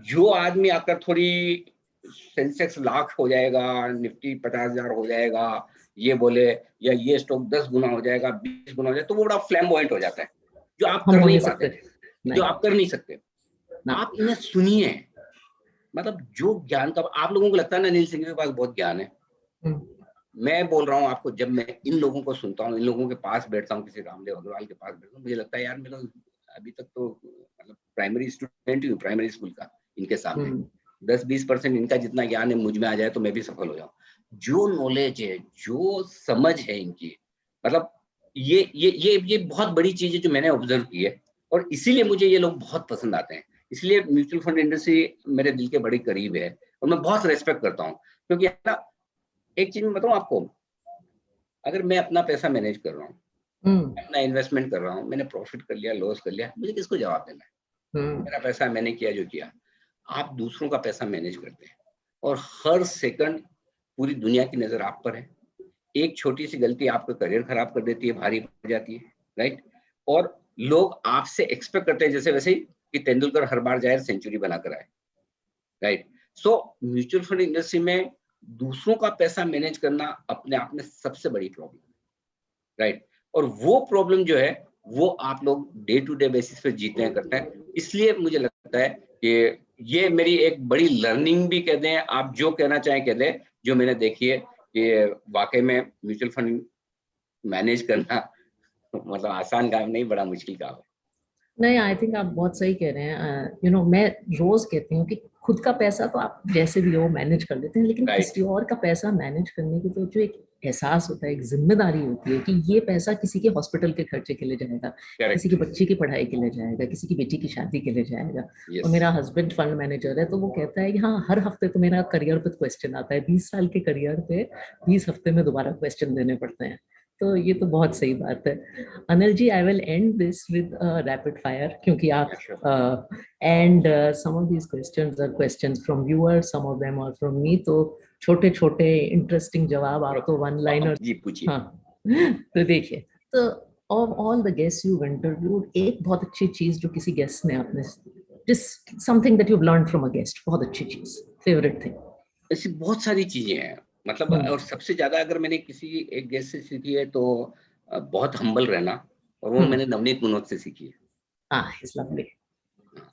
जो आदमी आकर थोड़ी सेंसेक्स लाख हो जाएगा, निफ्टी 50,000 हो जाएगा, ये बोले, या ये स्टॉक 10 गुना हो जाएगा, 20 गुना हो जाएगा, तो वो बड़ा फ्लैम्बॉयंट हो जाता है, जो आप कर नहीं पाते, जो आप कर नहीं सकते। आप इन्हें सुनिए, मतलब जो ज्ञान का आप लोगों को लगता है ना अनिल सिंह के पास बहुत ज्ञान है, मैं बोल रहा हूँ आपको, जब मैं इन लोगों को सुनता हूँ, इन लोगों के पास बैठता हूँ, किसी रामदेव अग्रवाल के पास बैठता हूँ, मुझे लगता है यार मैं तो अभी तक तो मतलब प्राइमरी स्टूडेंट ही हूँ, प्राइमरी स्कूल का, इनके सामने 10-20% इनका जितना ज्ञान है मुझ में आ जाए तो मैं भी सफल हो जाऊँ। जो नॉलेज है, जो समझ है इनकी, मतलब ये बहुत बड़ी चीज है जो मैंने ऑब्जर्व की है, और इसीलिए मुझे ये लोग बहुत पसंद आते हैं। इसलिए म्यूचुअल फंड इंडस्ट्री मेरे दिल के बड़ी करीब है, और मैं बहुत रेस्पेक्ट करता हूँ। क्योंकि एक चीज मैं बताऊं आपको, अगर मैं अपना पैसा मैनेज कर रहा हूँ, अपना इन्वेस्टमेंट कर रहा हूँ, मैंने प्रॉफिट कर लिया, लॉस कर लिया, मुझे किसको जवाब देना है? मेरा पैसा मैंने किया जो किया। आप दूसरों का पैसा मैनेज करते हैं, और हर सेकंड पूरी दुनिया की नजर आप पर है। एक छोटी सी गलती आपका करियर खराब कर देती है, भारी पड़ जाती है, राइट। और लोग आपसे एक्सपेक्ट करते हैं जैसे वैसे ही कि तेंदुलकर हर बार जाए सेंचुरी बनाकर आए, right. So mutual fund industry में दूसरों का पैसा मैनेज करना अपने आप में सबसे बड़ी प्रॉब्लम है, राइट। और वो प्रॉब्लम जो है वो आप लोग डे टू डे बेसिस पे जीते हैं, करते हैं। इसलिए मुझे लगता है कि ये मेरी एक बड़ी लर्निंग भी कह दें, आप जो कहना चाहें कह दें, जो मैंने देखी है कि वाकई में म्यूचुअल फंड मैनेज करना मतलब आसान काम नहीं, बड़ा मुश्किल काम है। नहीं, आई थिंक आप बहुत सही कह रहे हैं। मैं रोज कहती हूँ कि खुद का पैसा तो आप जैसे भी हो मैनेज कर लेते हैं, लेकिन राइट, किसी और का पैसा मैनेज करने की तो जो एक एहसास होता है, एक जिम्मेदारी होती है कि ये पैसा किसी के हॉस्पिटल के खर्चे के लिए जाएगा, किसी करेक्ट, के बच्चे की पढ़ाई के लिए जाएगा, किसी की बेटी की शादी के लिए जाएगा। और यस, मेरा हस्बैंड फंड मैनेजर है, तो वो कहता है कि हाँ, हर हफ्ते तो मेरा करियर पे क्वेश्चन आता है, 20 साल के करियर पे 20 हफ्ते में दोबारा क्वेश्चन देने पड़ते हैं। तो ये तो बहुत सही बात है। Anil ji, I will end this with rapid fire, क्योंकि आप and some of these questions are questions from viewers, some of them are from me. तो छोटे छोटे इंटरेस्टिंग जवाब, आप तो वन लाइनर। जी पूछिए। हाँ, तो देखिए, तो of all the guest you interviewed, एक बहुत अच्छी चीज जो किसी गेस्ट ने आपने, just something that you've learned from a guest, बहुत अच्छी चीज, फेवरेट थिंग। ऐसी बहुत सारी चीजें हैं, मतलब और सबसे ज्यादा अगर मैंने किसी एक गेस्ट से सीखी है तो बहुत हम्बल रहना, और वो मैंने नवनीत मुनोत से सीखी है। Ah, he's lovely.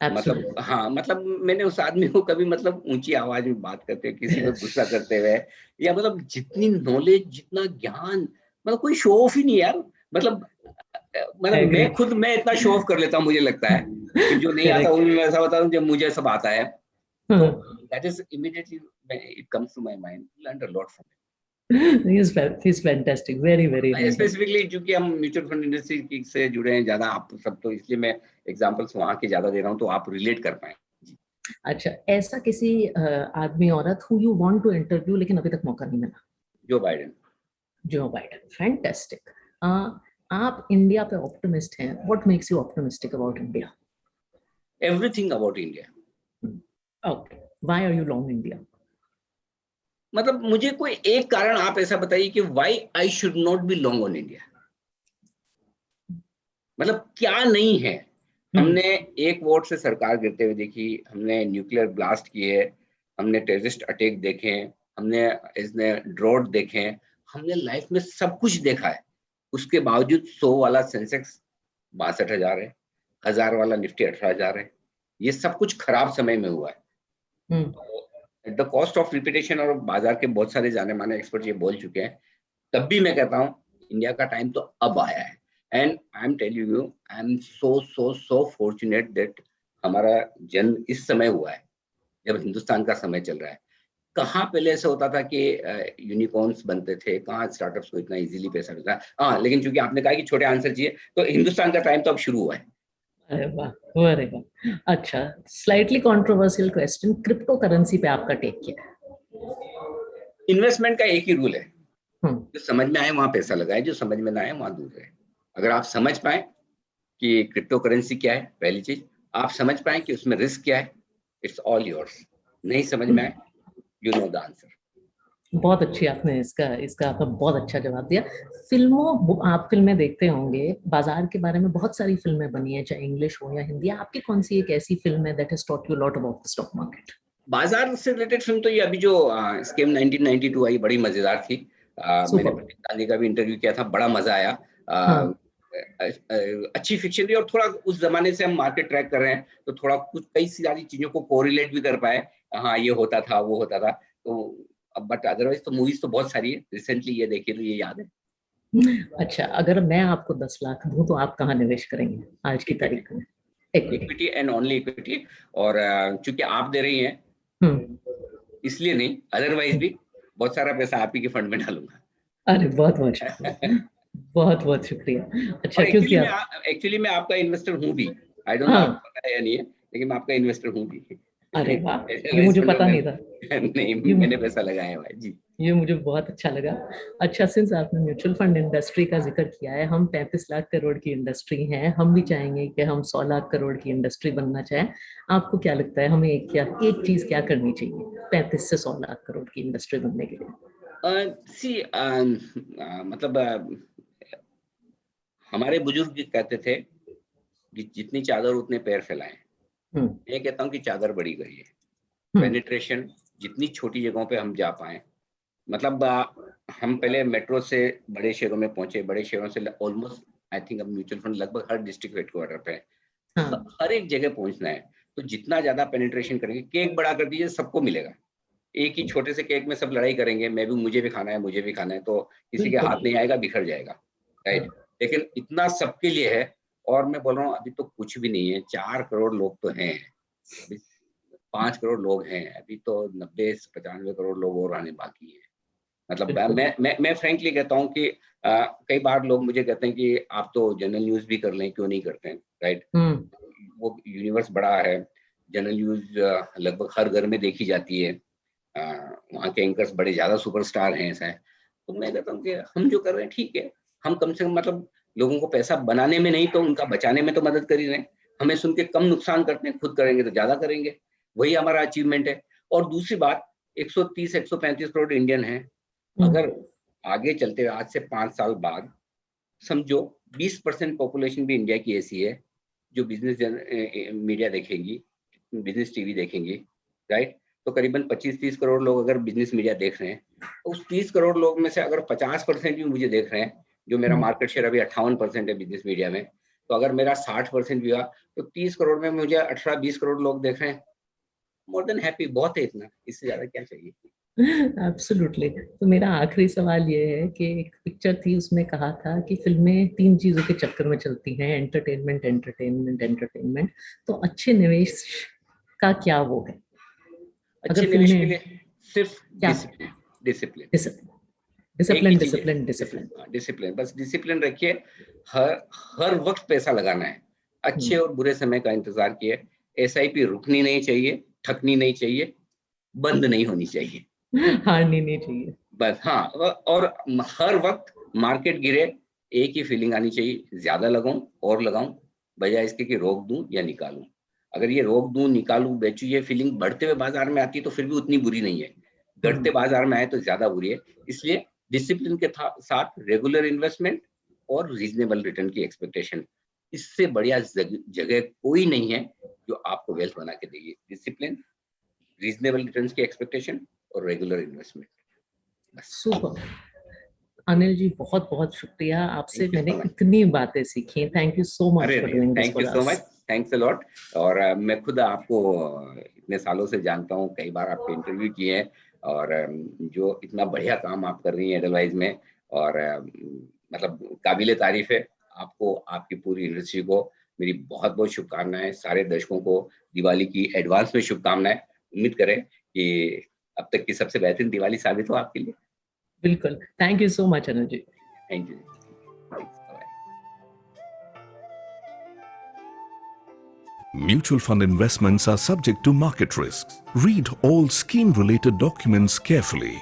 मतलब Absolutely. हाँ, मतलब मैंने उस आदमी को कभी मतलब ऊंची आवाज में बात करते हुए, किसी पे गुस्सा करते हुए, या मतलब जितनी नॉलेज, जितना ज्ञान, मतलब कोई शो ऑफ ही नहीं यार। मतलब I मतलब agree. मैं इतना शो ऑफ कर लेता हूँ, मुझे लगता है कि जो नहीं आता Correct. वो मैं ऐसा बता दूं, जब मुझे सब आता है तो Hmm. That is immediately it comes to my mind, learn a lot from He's fantastic. Very, very him. humble. Specifically क्योंकि हम म्यूचुअल फंड इंडस्ट्री से जुड़े हैं ज्यादा, आप सब, तो इसलिए मैं एग्जांपल्स वहां के ज्यादा दे रहा हूँ तो आप रिलेट कर पाए। अच्छा, ऐसा किसी आदमी औरत who you want to interview लेकिन अभी तक मौका नहीं मिला? Joe Biden. जो बाइडन, फैंटास्टिक। आप इंडिया पे ऑप्टिमिस्ट हैं। What makes you optimistic about India? Everything about India. Okay. Why are you long India? मतलब मुझे कोई एक कारण आप ऐसा बताइए कि why I should not be long on India, मतलब क्या नहीं है। Hmm. हमने एक वोट से सरकार गिरते हुए देखी, हमने न्यूक्लियर ब्लास्ट किए, हमने टेररिस्ट अटैक देखे, हमने इसने ड्रॉट देखे, हमने लाइफ में सब कुछ देखा है। उसके बावजूद 100 वाला सेंसेक्स 62,000 है, 1000 वाला निफ्टी 18,000 है। ये सब कुछ खराब समय में हुआ है। Hmm. At the cost of repetition, और बाजार के बहुत सारे जाने माने एक्सपर्ट ये बोल चुके हैं, तब भी मैं कहता हूँ इंडिया का टाइम तो अब आया है। And I am telling you, I am so fortunate that हमारा जन्म इस समय हुआ है जब हिंदुस्तान का समय चल रहा है। कहाँ पहले ऐसा होता था कि यूनिकॉर्न्स बनते थे, कहाँ स्टार्टअप्स को इतना इजीली पैसा मिलता है। हाँ, लेकिन चूंकि आपने कहा कि छोटे आंसर चाहिए, तो हिंदुस्तान का टाइम तो अब शुरू हुआ है। अरे वाह, अरे वाह। अच्छा, slightly controversial question, crypto currency पे आपका टेक क्या है? इन्वेस्टमेंट का एक ही रूल है, हम्म। जो समझ में आए वहां पैसा लगाए, जो समझ में ना आए वहां दूर रहे। अगर आप समझ पाए कि क्रिप्टो करेंसी क्या है, पहली चीज आप समझ पाए कि उसमें रिस्क क्या है, इट्स ऑल योर्स। नहीं समझ में आए, यू नो द आंसर। बहुत अच्छी आपने इसका इसका आपका बहुत अच्छा जवाब दिया। आप फिल्में देखते होंगे, बाजार के बारे में बहुत सारी फिल्में बनी है, चाहे इंग्लिश हो या हिंदी। आपकी कौन सी एक ऐसी फिल्म है that has taught you lot about the stock market? बाजार से रिलेटेड फिल्म तो ये अभी जो स्कीम 1992 आई, बड़ी मजेदार थी। मैंने सुपर। प्रदीप गांधी का भी इंटरव्यू किया था, बड़ा मजा आया। हाँ। अच्छी फिक्शन थी, और थोड़ा उस जमाने से हम मार्केट ट्रैक कर रहे हैं तो थोड़ा कुछ कई सारी चीजों को कोरिलेट भी कर पाए। हाँ, ये होता था, वो होता था, तो बट अदरवाइज तो मूवीज तो बहुत सारी है, रिसेंटली ये देखी तो ये याद है। अच्छा, अगर मैं आपको 10 लाख दूं तो आप कहाँ निवेश करेंगे आज की इक्विटी, तारीख में? Equity. Equity and only equity. और चूंकि आप दे रही हैं हम्म। इसलिए नहीं, अदरवाइज भी बहुत सारा पैसा आप ही के फंड में डालूंगा। अरे बहुत बहुत शुक्रिया, बहुत बहुत शुक्रिया। अच्छा, और क्योंकि आप, एक्चुअली मैं आपका इन्वेस्टर हूँ भी। आई डोंट नो हाँ, आपको पता है या नहीं है, लेकिन मैं आपका इन्वेस्टर हूँ भी। अरे वाह, ये ऐसे मुझे समझो पता मैं नहीं था। नहीं, ये मैंने पैसा लगाया हुआ है जी। ये मुझे बहुत अच्छा लगा। अच्छा, सिंस आपने म्यूचुअल फंड इंडस्ट्री का जिक्र किया है, हम 35 लाख करोड़ की इंडस्ट्री हैं, हम भी चाहेंगे कि हम 100 लाख करोड़ की इंडस्ट्री बनना चाहें। आपको क्या लगता है, हमें एक चीज क्या करनी चाहिए 35 से 100 लाख करोड़ की इंडस्ट्री बनने के लिए? सी मतलब हमारे बुजुर्ग कहते थे कि जितनी चादर उतने पैर फैलाएं। हम्म। मैं कहता हूँ कि चादर बड़ी गई है। हम्म। पेनिट्रेशन, जितनी छोटी जगहों पे हम जा पाए, मतलब हम पहले मेट्रो से बड़े शहरों में पहुंचे, बड़े शहरों से ऑलमोस्ट आई थिंक अब म्यूचुअल फंड लगभग हर डिस्ट्रिक्ट हेडक्वार्टर पे है, हाँ, हर एक जगह पहुंचना है। तो जितना ज्यादा पेनिट्रेशन करेंगे, केक बड़ा कर दीजिए, सबको मिलेगा। एक ही छोटे से केक में सब लड़ाई करेंगे, मैं भी, मुझे भी खाना है, मुझे भी खाना है, तो किसी के बिल्कुल। हाथ नहीं आएगा, बिखर जाएगा, राइट। हाँ, लेकिन इतना सबके लिए है, और मैं बोल रहा हूँ अभी तो कुछ भी नहीं है, 4 करोड़ लोग तो हैं अभी, 5 करोड़ लोग हैं अभी, तो 90-95 करोड़ लोग और आने बाकी है। मतलब बिल्कुल। मैं फ्रेंकली कहता हूँ कि कई बार लोग मुझे कहते हैं कि आप तो जनरल न्यूज भी कर लें, क्यों नहीं करते हैं, राइट। हम्म। वो यूनिवर्स बड़ा है, जनरल न्यूज लगभग हर घर में देखी जाती है, वहाँ के एंकर्स बड़े ज्यादा सुपरस्टार हैं, ऐसा है। तो मैं कहता हूँ कि हम जो कर रहे हैं ठीक है, हम कम से कम मतलब लोगों को पैसा बनाने में नहीं तो उनका बचाने में तो मदद कर ही रहे हैं। हमें सुन के कम नुकसान करते हैं, खुद करेंगे तो ज्यादा करेंगे, वही हमारा अचीवमेंट है। और दूसरी बात, 130-135 करोड़ इंडियन हैं, अगर आगे चलते हुए आज से 5 साल बाद समझो 20% पॉपुलेशन भी इंडिया की ऐसी है जो बिजनेस मीडिया देखेंगी, बिजनेस टीवी देखेंगी, राइट। तो करीबन 25-30 करोड़ लोग अगर बिजनेस मीडिया देख रहे हैं, तो उस 30 करोड़ लोग में से अगर 50% भी मुझे देख रहे हैं, जो मेरा मार्केट शेयर अभी 58% है बिजनेस मीडिया में, तो अगर मेरा 60% भी हुआ, तो 30 करोड़ में मुझे 18-20 करोड़ लोग देख रहे हैं, मोर देन हैप्पी, बहुत है, इतना, इससे ज्यादा क्या चाहिए। एब्सोल्युटली। तो मेरा आखिरी सवाल ये है कि एक पिक्चर थी, उसमें कहा था कि फिल्में 3 चीजों के चक्कर में चलती हैं, एंटरटेनमेंट, एंटरटेनमेंट, एंटरटेनमेंट। तो अच्छे निवेश का क्या वो है? अच्छे अगर निवेश के फिल्में लिए सिर्फ क्या? डिसिप्लिन, डिसिप्लिन, एक ही डिसिप्लिन, चीज है, डिसिप्लिन, डिसिप्लिन। डिसिप्लिन, बस डिसिप्लिन रखिए। हर हर वक्त पैसा लगाना है, अच्छे और बुरे समय का इंतजार किए। एसआईपी रुकनी नहीं चाहिए, थकनी नहीं चाहिए, बंद नहीं होनी चाहिए, हारनी नहीं चाहिए। बस। हाँ, और हर वक्त मार्केट गिरे, एक ही फीलिंग आनी चाहिए, ज्यादा लगाऊं और लगाऊं, बजाय इसके कि रोक दूं या निकालूं। अगर ये रोक दूं, निकालूं, बेचूं, ये फीलिंग बढ़ते हुए बाजार में आती है तो फिर भी उतनी बुरी नहीं है, घटते बाजार में आए तो ज्यादा बुरी है। इसलिए डिसिप्लिन के साथ रेगुलर इन्वेस्टमेंट और रीजनेबल रिटर्न की एक्सपेक्टेशन, इससे बढ़िया जगह कोई नहीं है जो आपको वेल्थ बना के देगी। डिसिप्लिन, रीजनेबल रिटर्न की एक्सपेक्टेशन और रेगुलर इन्वेस्टमेंट, बस। सुपर। अनिल जी, बहुत बहुत शुक्रिया, आपसे थैंक यू मैंने सो मच। इतनी बातें सीखी। थैंक यू सो मच अरे फॉर नहीं, doing this thank you for so us. Much, thanks a lot. और मैं खुद आपको इतने सालों से जानता हूँ, कई बार आपके इंटरव्यू किए हैं, और जो इतना बढ़िया काम आप कर रही हैं एडलवाइज में, और मतलब काबिले तारीफ है। आपको, आपकी पूरी इंडस्ट्री को मेरी बहुत बहुत शुभकामनाएं, सारे दर्शकों को दिवाली की एडवांस में शुभकामनाएं। उम्मीद करें कि अब तक की सबसे बेहतरीन दिवाली साबित हो आपके लिए। बिल्कुल। Thank you so much Anil ji. Thank you. Bye. Mutual fund investments are subject to market risks. Read all scheme-related documents carefully.